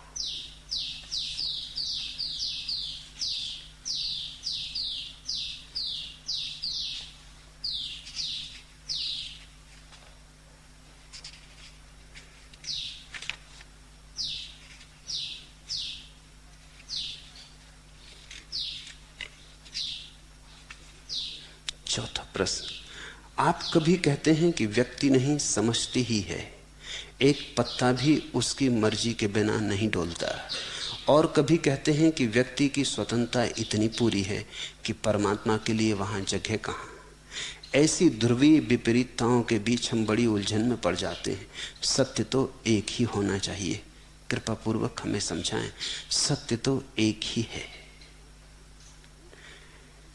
चौथा प्रश्न, आप कभी कहते हैं कि व्यक्ति नहीं समष्टि ही है, एक पत्ता भी उसकी मर्जी के बिना नहीं डोलता, और कभी कहते हैं कि व्यक्ति की स्वतंत्रता इतनी पूरी है कि परमात्मा के लिए वहां जगह कहां। ऐसी ध्रुवीय विपरीतताओं के बीच हम बड़ी उलझन में पड़ जाते हैं। सत्य तो एक ही होना चाहिए, कृपा पूर्वक हमें समझाएं। सत्य तो एक ही है,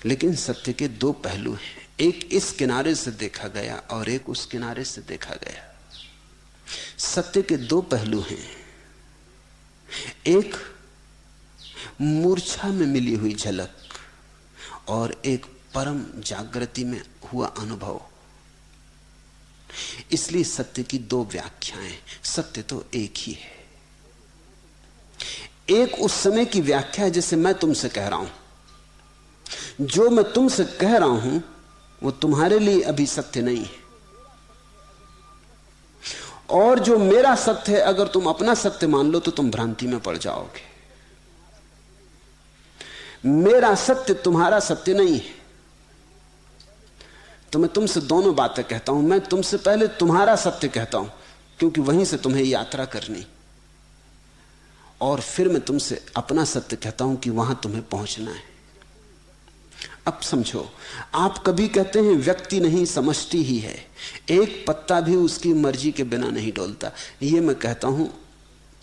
लेकिन सत्य के दो पहलू हैं। एक इस किनारे से देखा गया और एक उस किनारे से देखा गया। सत्य के दो पहलू हैं, एक मूर्छा में मिली हुई झलक और एक परम जागृति में हुआ अनुभव। इसलिए सत्य की दो व्याख्याएं। सत्य तो एक ही है। एक उस समय की व्याख्या है जैसे मैं तुमसे कह रहा हूं, जो मैं तुमसे कह रहा हूं वो तुम्हारे लिए अभी सत्य नहीं है, और जो मेरा सत्य है अगर तुम अपना सत्य मान लो तो तुम भ्रांति में पड़ जाओगे। मेरा सत्य तुम्हारा सत्य नहीं है, तो मैं तुमसे दोनों बातें कहता हूं। मैं तुमसे पहले तुम्हारा सत्य कहता हूं क्योंकि वहीं से तुम्हें यात्रा करनी, और फिर मैं तुमसे अपना सत्य कहता हूं कि वहां तुम्हें पहुंचना है। अब समझो, आप कभी कहते हैं व्यक्ति नहीं समष्टि ही है, एक पत्ता भी उसकी मर्जी के बिना नहीं डोलता। ये मैं कहता हूं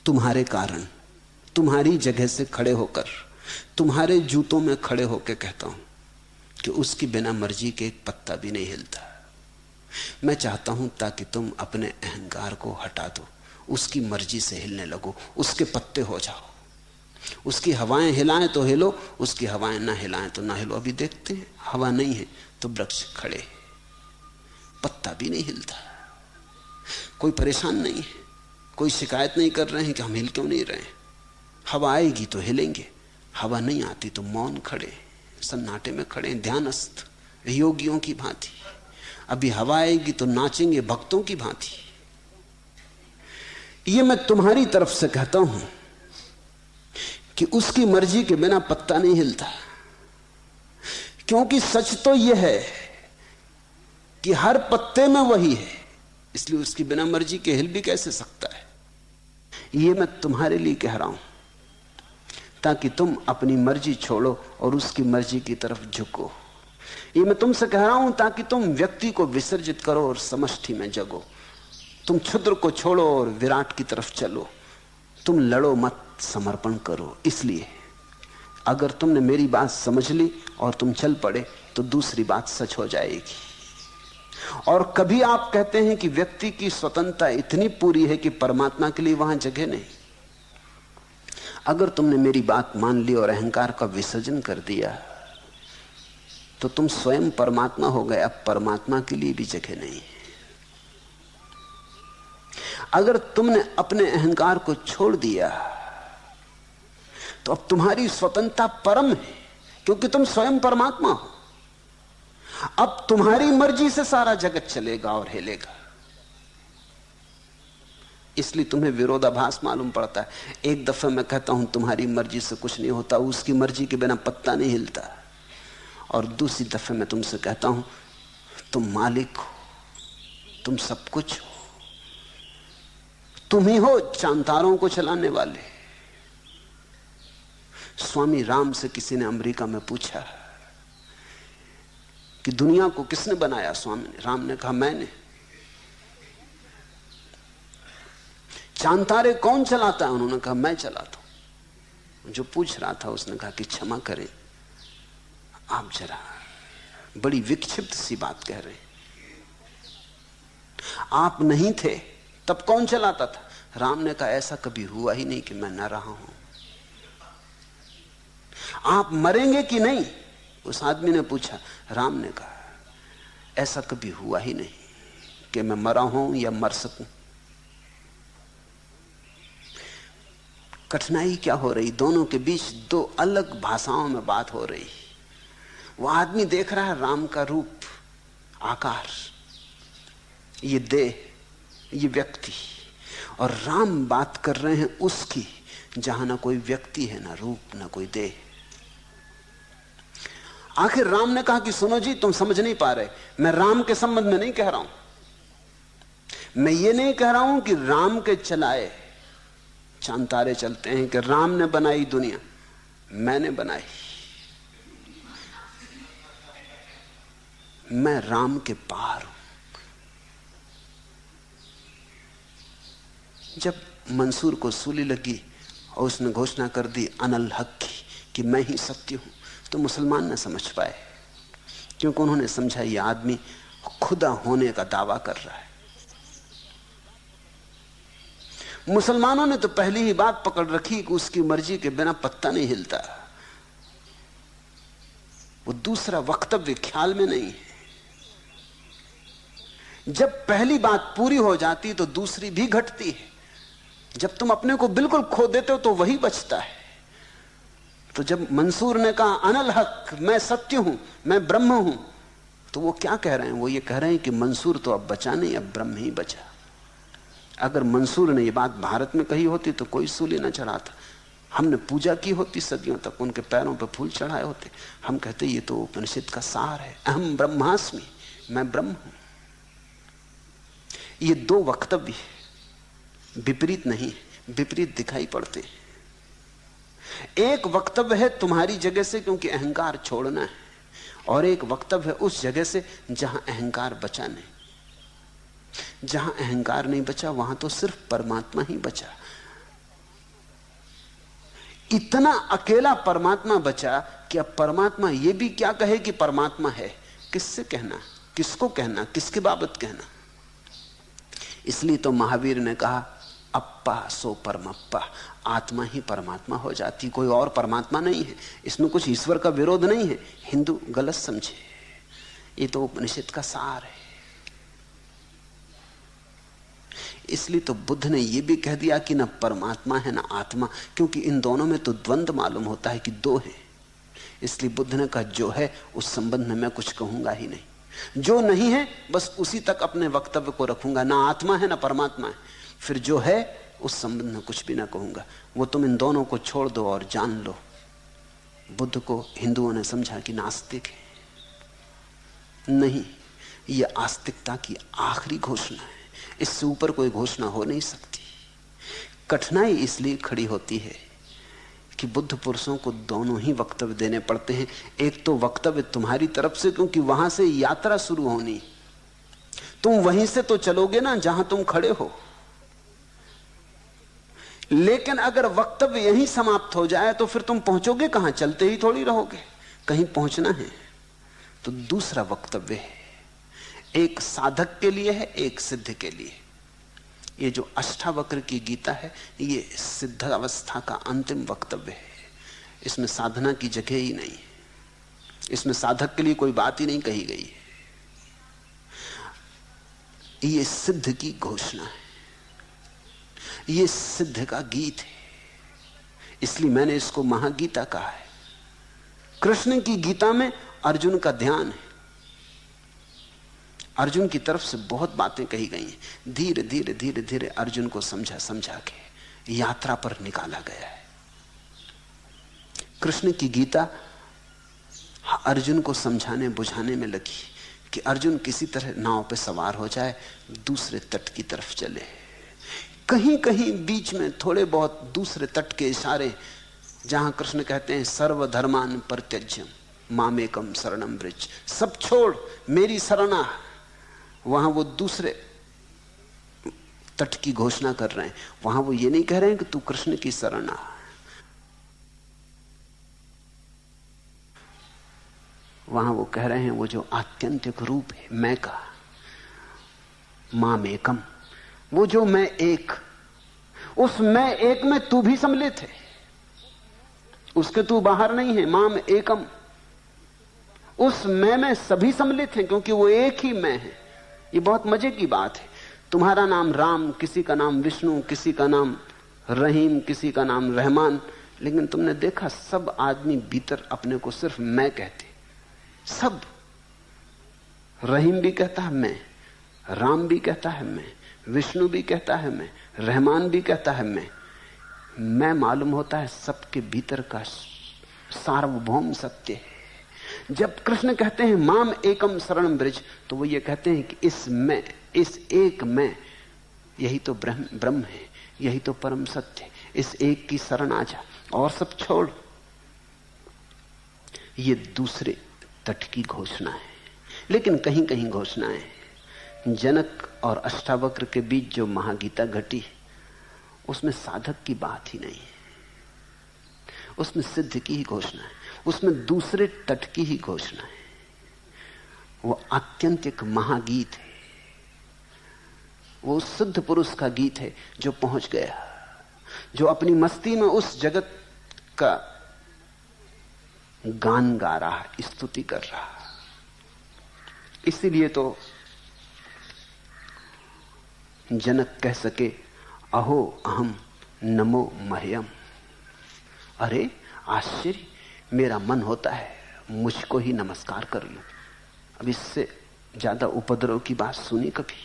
तुम्हारे कारण, तुम्हारी जगह से खड़े होकर, तुम्हारे जूतों में खड़े होकर कहता हूं कि उसकी बिना मर्जी के एक पत्ता भी नहीं हिलता। मैं चाहता हूं ताकि तुम अपने अहंकार को हटा दो, उसकी मर्जी से हिलने लगो, उसके पत्ते हो जाओ। उसकी हवाएं हिलाएं तो हिलो, उसकी हवाएं ना हिलाएं तो ना हिलो। अभी देखते हैं, हवा नहीं है तो वृक्ष खड़े, पत्ता भी नहीं हिलता, कोई परेशान नहीं है, कोई शिकायत नहीं कर रहे हैं कि हम हिल क्यों नहीं रहे। हवा आएगी तो हिलेंगे, हवा नहीं आती तो मौन खड़े, सन्नाटे में खड़े, ध्यानस्थ योगियों की भांति। अभी हवा आएगी तो नाचेंगे भक्तों की भांति। ये मैं तुम्हारी तरफ से कहता हूं कि उसकी मर्जी के बिना पत्ता नहीं हिलता, क्योंकि सच तो यह है कि हर पत्ते में वही है, इसलिए उसकी बिना मर्जी के हिल भी कैसे सकता है। ये मैं तुम्हारे लिए कह रहा हूं ताकि तुम अपनी मर्जी छोड़ो और उसकी मर्जी की तरफ झुको। ये मैं तुमसे कह रहा हूं ताकि तुम व्यक्ति को विसर्जित करो और समष्टि में जगो। तुम क्षुद्र को छोड़ो और विराट की तरफ चलो। तुम लड़ो मत, समर्पण करो। इसलिए अगर तुमने मेरी बात समझ ली और तुम चल पड़े तो दूसरी बात सच हो जाएगी। और कभी आप कहते हैं कि व्यक्ति की स्वतंत्रता इतनी पूरी है कि परमात्मा के लिए वहां जगह नहीं। अगर तुमने मेरी बात मान ली और अहंकार का विसर्जन कर दिया तो तुम स्वयं परमात्मा हो गए। अब परमात्मा के लिए भी जगह नहीं है। अगर तुमने अपने अहंकार को छोड़ दिया तो अब तुम्हारी स्वतंत्रता परम है, क्योंकि तुम स्वयं परमात्मा हो। अब तुम्हारी मर्जी से सारा जगत चलेगा और हिलेगा। इसलिए तुम्हें विरोधाभास मालूम पड़ता है। एक दफे मैं कहता हूं तुम्हारी मर्जी से कुछ नहीं होता, उसकी मर्जी के बिना पत्ता नहीं हिलता, और दूसरी दफे मैं तुमसे कहता हूं तुम मालिक हो, तुम सब कुछ हो, तुम ही हो चांतारों को चलाने वाले। स्वामी राम से किसी ने अमेरिका में पूछा कि दुनिया को किसने बनाया? राम ने कहा मैंने। चांतारे कौन चलाता है? उन्होंने कहा मैं चलाता हूं। जो पूछ रहा था उसने कहा कि क्षमा करें, आप जरा बड़ी विक्षिप्त सी बात कह रहे हैं। आप नहीं थे तब कौन चलाता था? राम ने कहा ऐसा कभी हुआ ही नहीं कि मैं न रहा हूं। आप मरेंगे कि नहीं? उस आदमी ने पूछा। राम ने कहा ऐसा कभी हुआ ही नहीं कि मैं मरा हूं या मर सकूं। कठिनाई क्या हो रही? दोनों के बीच दो अलग भाषाओं में बात हो रही। वो आदमी देख रहा है राम का रूप, आकार, ये देह, ये व्यक्ति, और राम बात कर रहे हैं उसकी, जहां ना कोई व्यक्ति है, ना रूप, ना कोई देह। आखिर राम ने कहा कि सुनो जी, तुम समझ नहीं पा रहे, मैं राम के संबंध में नहीं कह रहा हूं। मैं ये नहीं कह रहा हूं कि राम के चलाए चांतारे चलते हैं, कि राम ने बनाई दुनिया, मैंने बनाई। मैं राम के पार हूं। जब मंसूर को सूली लगी और उसने घोषणा कर दी अनल हक की कि मैं ही सत्य हूं, तो मुसलमान न समझ पाए, क्योंकि उन्होंने समझा यह आदमी खुदा होने का दावा कर रहा है। मुसलमानों ने तो पहली ही बात पकड़ रखी कि उसकी मर्जी के बिना पत्ता नहीं हिलता। वो दूसरा वक्तव्य ख्याल में नहीं है। जब पहली बात पूरी हो जाती तो दूसरी भी घटती है। जब तुम अपने को बिल्कुल खो देते हो तो वही बचता है। तो जब मंसूर ने कहा अनल हक, मैं सत्य हूं, मैं ब्रह्म हूं, तो वो क्या कह रहे हैं? वो ये कह रहे हैं कि मंसूर तो अब बचा नहीं, अब ब्रह्म ही बचा। अगर मंसूर ने ये बात भारत में कही होती तो कोई सूली न चढ़ाता। हमने पूजा की होती सदियों तक, उनके पैरों पर फूल चढ़ाए होते। हम कहते ये तो उपनिषद का सार है, अहम ब्रह्मास्मि, मैं ब्रह्म हूं। ये दो वक्तव्य विपरीत नहीं, विपरीत दिखाई पड़ते हैं। एक वक्तव्य है तुम्हारी जगह से क्योंकि अहंकार छोड़ना है, और एक वक्तव्य है उस जगह से जहां अहंकार बचा नहीं। जहां अहंकार नहीं बचा वहां तो सिर्फ परमात्मा ही बचा। इतना अकेला परमात्मा बचा कि अब परमात्मा यह भी क्या कहे कि परमात्मा है। किससे कहना, किसको कहना, किसके बाबत कहना। इसलिए तो महावीर ने कहा अप्पा सो परमप्पा, आत्मा ही परमात्मा हो जाती, कोई और परमात्मा नहीं है। इसमें कुछ ईश्वर का विरोध नहीं है, हिंदू गलत समझे, ये तो उपनिषद का सार है। इसलिए तो बुद्ध ने यह भी कह दिया कि ना परमात्मा है ना आत्मा, क्योंकि इन दोनों में तो द्वंद्व मालूम होता है कि दो है। इसलिए बुद्ध ने कहा जो है उस संबंध में मैं कुछ कहूंगा ही नहीं, जो नहीं है बस उसी तक अपने वक्तव्य को रखूंगा, ना आत्मा है ना परमात्मा है। फिर जो है उस संबंध में कुछ भी ना कहूंगा। वो तुम इन दोनों को छोड़ दो और जान लो। बुद्ध को हिंदुओं ने समझा कि नास्तिक है। नहीं, यह आस्तिकता की आखिरी घोषणा है, इससे ऊपर कोई घोषणा हो नहीं सकती। कठिनाई इसलिए खड़ी होती है कि बुद्ध पुरुषों को दोनों ही वक्तव्य देने पड़ते हैं। एक तो वक्तव्य तुम्हारी तरफ से, क्योंकि वहां से यात्रा शुरू होनी, तुम वहीं से तो चलोगे ना जहां तुम खड़े हो। लेकिन अगर वक्तव्य यहीं समाप्त हो जाए तो फिर तुम पहुंचोगे कहां, चलते ही थोड़ी रहोगे, कहीं पहुंचना है। तो दूसरा वक्तव्य है, एक साधक के लिए है, एक सिद्ध के लिए। ये जो अष्टावक्र की गीता है ये सिद्ध अवस्था का अंतिम वक्तव्य है। इसमें साधना की जगह ही नहीं है, इसमें साधक के लिए कोई बात ही नहीं कही गई है। ये सिद्ध की घोषणा है, ये सिद्ध का गीत है। इसलिए मैंने इसको महागीता कहा है। कृष्ण की गीता में अर्जुन का ध्यान है, अर्जुन की तरफ से बहुत बातें कही गई हैं। धीरे धीरे धीरे धीरे अर्जुन को समझा समझा के यात्रा पर निकाला गया है। कृष्ण की गीता अर्जुन को समझाने बुझाने में लगी कि अर्जुन किसी तरह नाव पे सवार हो जाए, दूसरे तट की तरफ चले। कहीं कहीं बीच में थोड़े बहुत दूसरे तट के इशारे, जहां कृष्ण कहते हैं सर्वधर्मान परित्यज्य मामेकम शरणम व्रज, सब छोड़ मेरी शरण आ, वहां वो दूसरे तट की घोषणा कर रहे हैं। वहां वो ये नहीं कह रहे हैं कि तू कृष्ण की शरण आ, वहां वो कह रहे हैं वो जो आत्यंतिक रूप है मैं का, मामेकम, वो जो मैं एक, उस मैं एक में तू भी सम्मिलित है, उसके तू बाहर नहीं है। माम एकम, उस मैं में सभी सम्मिलित हैं, क्योंकि वो एक ही मैं है। ये बहुत मजे की बात है। तुम्हारा नाम राम, किसी का नाम विष्णु, किसी का नाम रहीम, किसी का नाम रहमान, लेकिन तुमने देखा सब आदमी भीतर अपने को सिर्फ मैं कहते। सब, रहीम भी कहता है मैं, राम भी कहता है मैं, विष्णु भी कहता है मैं, रहमान भी कहता है मैं मालूम होता है सबके भीतर का सार्वभौम सत्य है। जब कृष्ण कहते हैं माम एकम शरणम व्रज, तो वो ये कहते हैं कि इस मैं, इस एक मैं, यही तो ब्रह्म है, यही तो परम सत्य है। इस एक की शरण आ जा और सब छोड़। ये दूसरे तट की घोषणा है। लेकिन कहीं कहीं घोषणाएं, जनक और अष्टावक्र के बीच जो महागीता घटी उसमें साधक की बात ही नहीं है, उसमें सिद्ध की ही घोषणा है, उसमें दूसरे तट की ही घोषणा है। वो आत्यंतिक महागीत है, वो सिद्ध पुरुष का गीत है जो पहुंच गया, जो अपनी मस्ती में उस जगत का गान गा रहा, स्तुति कर रहा। इसीलिए तो जनक कह सके अहो अहम नमो मह्यम। अरे आश्चर्य, मेरा मन होता है मुझको ही नमस्कार कर लूं। अब इससे ज्यादा उपद्रव की बात सुनी कभी?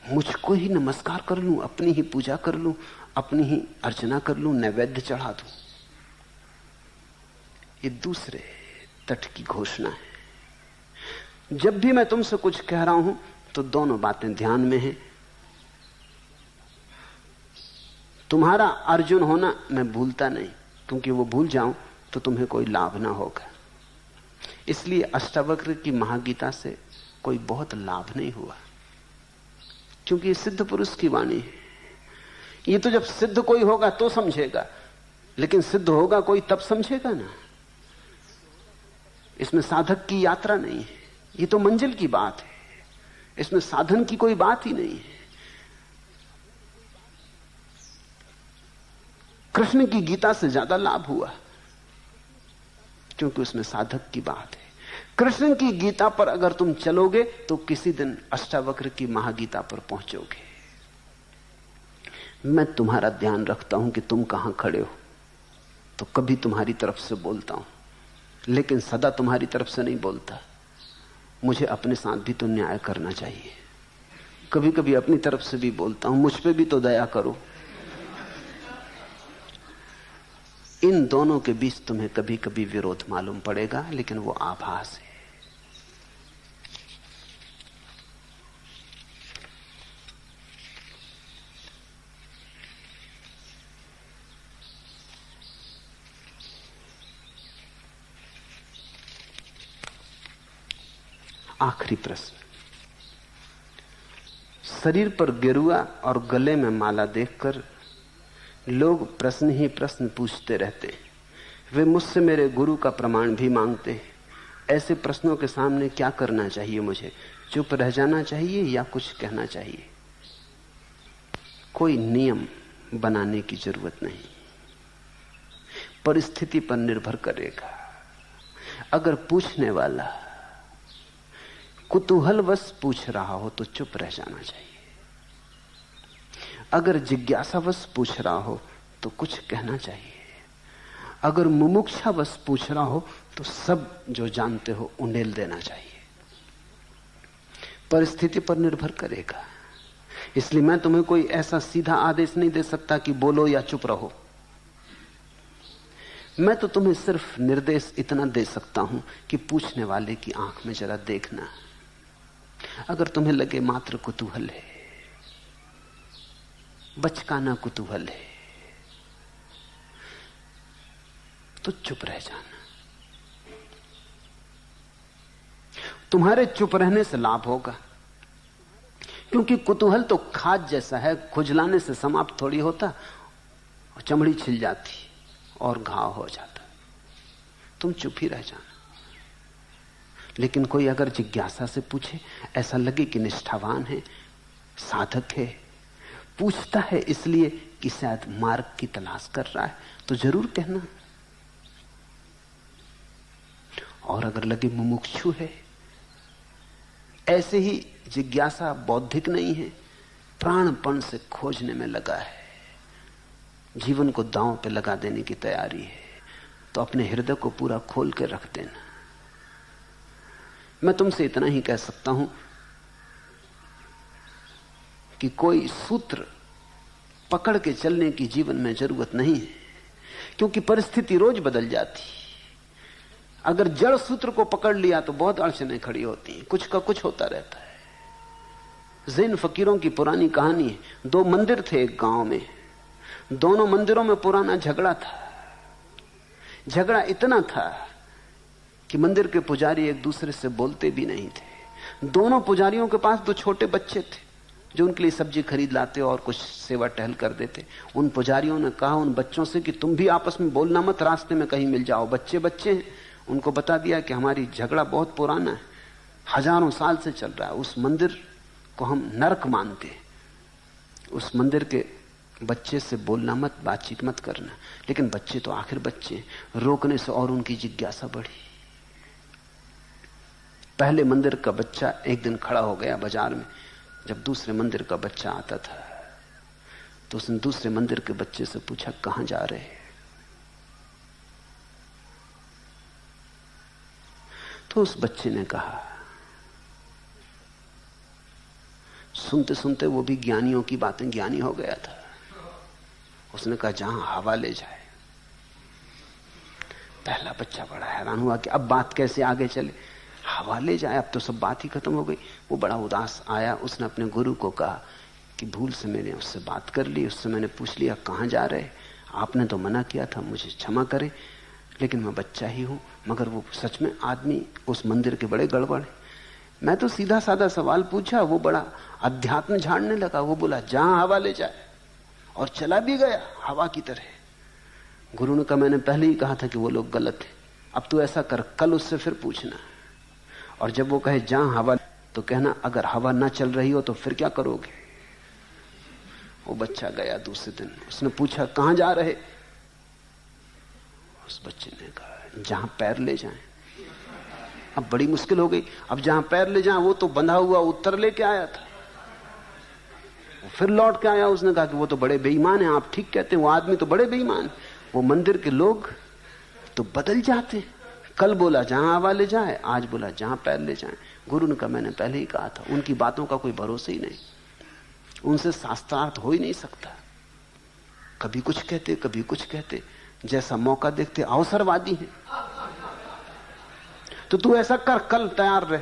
मुझको ही नमस्कार कर लूं, अपनी ही पूजा कर लूं, अपनी ही अर्चना कर लूं, नैवेद्य चढ़ा दूं। ये दूसरे तट की घोषणा है। जब भी मैं तुमसे कुछ कह रहा हूं तो दोनों बातें ध्यान में हैं। तुम्हारा अर्जुन होना मैं भूलता नहीं, क्योंकि वो भूल जाऊं तो तुम्हें कोई लाभ ना होगा। इसलिए अष्टावक्र की महागीता से कोई बहुत लाभ नहीं हुआ, क्योंकि ये सिद्ध पुरुष की वाणी है। ये तो जब सिद्ध कोई होगा तो समझेगा, लेकिन सिद्ध होगा कोई तब समझेगा ना। इसमें साधक की यात्रा नहीं है, ये तो मंजिल की बात है, इसमें साधन की कोई बात ही नहीं है। कृष्ण की गीता से ज्यादा लाभ हुआ, क्योंकि उसमें साधक की बात है। कृष्ण की गीता पर अगर तुम चलोगे तो किसी दिन अष्टावक्र की महागीता पर पहुंचोगे। मैं तुम्हारा ध्यान रखता हूं कि तुम कहां खड़े हो, तो कभी तुम्हारी तरफ से बोलता हूं, लेकिन सदा तुम्हारी तरफ से नहीं बोलता। मुझे अपने साथ भी तो न्याय करना चाहिए। कभी कभी अपनी तरफ से भी बोलता हूं, मुझ पे भी तो दया करो। इन दोनों के बीच तुम्हें कभी कभी विरोध मालूम पड़ेगा, लेकिन वो आभास है। आखिरी प्रश्न। शरीर पर गेरुआ और गले में माला देखकर लोग प्रश्न ही प्रश्न पूछते रहते। वे मुझसे मेरे गुरु का प्रमाण भी मांगते। ऐसे प्रश्नों के सामने क्या करना चाहिए? मुझे चुप रह जाना चाहिए या कुछ कहना चाहिए? कोई नियम बनाने की जरूरत नहीं, परिस्थिति पर निर्भर करेगा। अगर पूछने वाला कुतूहलवश पूछ रहा हो तो चुप रह जाना चाहिए। अगर जिज्ञासावश पूछ रहा हो तो कुछ कहना चाहिए। अगर मुमुक्षावश पूछ रहा हो तो सब जो जानते हो उंडेल देना चाहिए। परिस्थिति पर निर्भर करेगा। इसलिए मैं तुम्हें कोई ऐसा सीधा आदेश नहीं दे सकता कि बोलो या चुप रहो। मैं तो तुम्हें सिर्फ निर्देश इतना दे सकता हूं कि पूछने वाले की आंख में जरा देखना। अगर तुम्हें लगे मात्र कुतूहल है, बचकाना कुतूहल है, तो चुप रह जाना। तुम्हारे चुप रहने से लाभ होगा, क्योंकि कुतूहल तो खाद जैसा है, खुजलाने से समाप्त थोड़ी होता, और चमड़ी छिल जाती और घाव हो जाता। तुम चुप ही रह जाना। लेकिन कोई अगर जिज्ञासा से पूछे, ऐसा लगे कि निष्ठावान है, साधक है, पूछता है इसलिए कि शायद मार्ग की तलाश कर रहा है, तो जरूर कहना। और अगर लगे मुमुक्षु है, ऐसे ही जिज्ञासा बौद्धिक नहीं है, प्राणपण से खोजने में लगा है, जीवन को दांव पे लगा देने की तैयारी है, तो अपने हृदय को पूरा खोल के रख देना। मैं तुमसे इतना ही कह सकता हूं कि कोई सूत्र पकड़ के चलने की जीवन में जरूरत नहीं है, क्योंकि परिस्थिति रोज बदल जाती। अगर जड़ सूत्र को पकड़ लिया तो बहुत अड़चनें खड़ी होती हैं, कुछ का कुछ होता रहता है। ज़ैन फकीरों की पुरानी कहानी है। 2 मंदिर थे एक गांव में, दोनों मंदिरों में पुराना झगड़ा था। झगड़ा इतना था कि मंदिर के पुजारी एक दूसरे से बोलते भी नहीं थे। दोनों पुजारियों के पास 2 छोटे बच्चे थे जो उनके लिए सब्जी खरीद लाते और कुछ सेवा टहल कर देते। उन पुजारियों ने कहा उन बच्चों से कि तुम भी आपस में बोलना मत, रास्ते में कहीं मिल जाओ। बच्चे बच्चे हैं, उनको बता दिया कि हमारी झगड़ा बहुत पुराना है, हजारों साल से चल रहा है, उस मंदिर को हम नरक मानते हैं, उस मंदिर के बच्चे से बोलना मत, बातचीत मत करना। लेकिन बच्चे तो आखिर बच्चे, रोकने से और उनकी जिज्ञासा बढ़ी। पहले मंदिर का बच्चा एक दिन खड़ा हो गया बाजार में। जब दूसरे मंदिर का बच्चा आता था तो उसने दूसरे मंदिर के बच्चे से पूछा, कहां जा रहे हैं? तो उस बच्चे ने कहा, सुनते सुनते वो भी ज्ञानियों की बातें ज्ञानी हो गया था। उसने कहा, जहां हवा ले जाए। पहला बच्चा बड़ा हैरान हुआ कि अब बात कैसे आगे चले, हवा ले जाए, अब तो सब बात ही खत्म हो गई। वो बड़ा उदास आया। उसने अपने गुरु को कहा कि भूल से मैंने उससे बात कर ली, उससे मैंने पूछ लिया कहाँ जा रहे, आपने तो मना किया था, मुझे क्षमा करें, लेकिन मैं बच्चा ही हूं। मगर वो सच में आदमी उस मंदिर के बड़े गड़बड़ है। मैं तो सीधा साधा सवाल पूछा, वो बड़ा अध्यात्म झाड़ने लगा। वो बोला जहां हवा ले जाए, और चला भी गया हवा की तरह। गुरु ने कहा मैंने पहले ही कहा था कि वो लोग गलत है, अब तू ऐसा कर, कल उससे फिर पूछना, और जब वो कहे जहां हवा तो कहना अगर हवा ना चल रही हो तो फिर क्या करोगे। वो बच्चा गया दूसरे दिन। उसने पूछा कहां जा रहे, उस बच्चे ने कहा जहां पैर ले जाएं। अब बड़ी मुश्किल हो गई, अब जहां पैर ले जाएं, वो तो बंधा हुआ उत्तर लेके आया था। वो फिर लौट के आया, उसने कहा कि वो तो बड़े बेईमान हैं, आप ठीक कहते हैं, वो आदमी तो बड़े बेईमान। वो मंदिर के लोग तो बदल जाते हैं, कल बोला जहां हवा ले जाए, आज बोला जहां पैर ले जाए। गुरु ने कहा मैंने पहले ही कहा था, उनकी बातों का कोई भरोसा ही नहीं, उनसे शास्त्रार्थ हो ही नहीं सकता। कभी कुछ कहते कभी कुछ कहते, जैसा मौका देखते अवसरवादी हैं। तो तू ऐसा कर, कल तैयार रहे,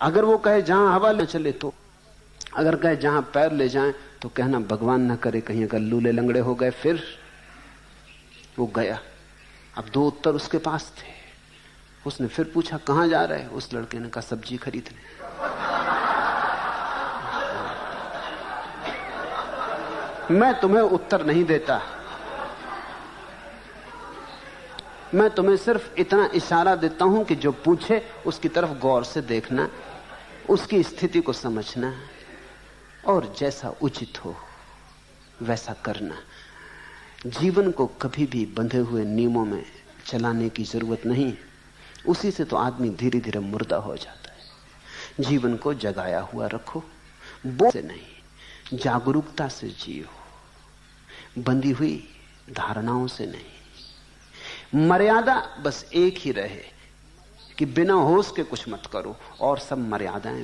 अगर वो कहे जहां हवा ले चले तो, अगर कहे जहां पैर ले जाएं तो कहना भगवान ना करे कहीं अगर लूले लंगड़े हो गए फिर। वो गया, अब दो उत्तर उसके पास थे। उसने फिर पूछा कहां जा रहे, उस लड़के ने कहा सब्जी खरीदने। मैं तुम्हें उत्तर नहीं देता, मैं तुम्हें सिर्फ इतना इशारा देता हूं कि जो पूछे उसकी तरफ गौर से देखना, उसकी स्थिति को समझना, और जैसा उचित हो वैसा करना। जीवन को कभी भी बंधे हुए नियमों में चलाने की जरूरत नहीं, उसी से तो आदमी धीरे धीरे मुर्दा हो जाता है। जीवन को जगाया हुआ रखो, बोझ से नहीं, जागरूकता से जियो, बंधी हुई धारणाओं से नहीं। मर्यादा बस एक ही रहे कि बिना होश के कुछ मत करो, और सब मर्यादाएं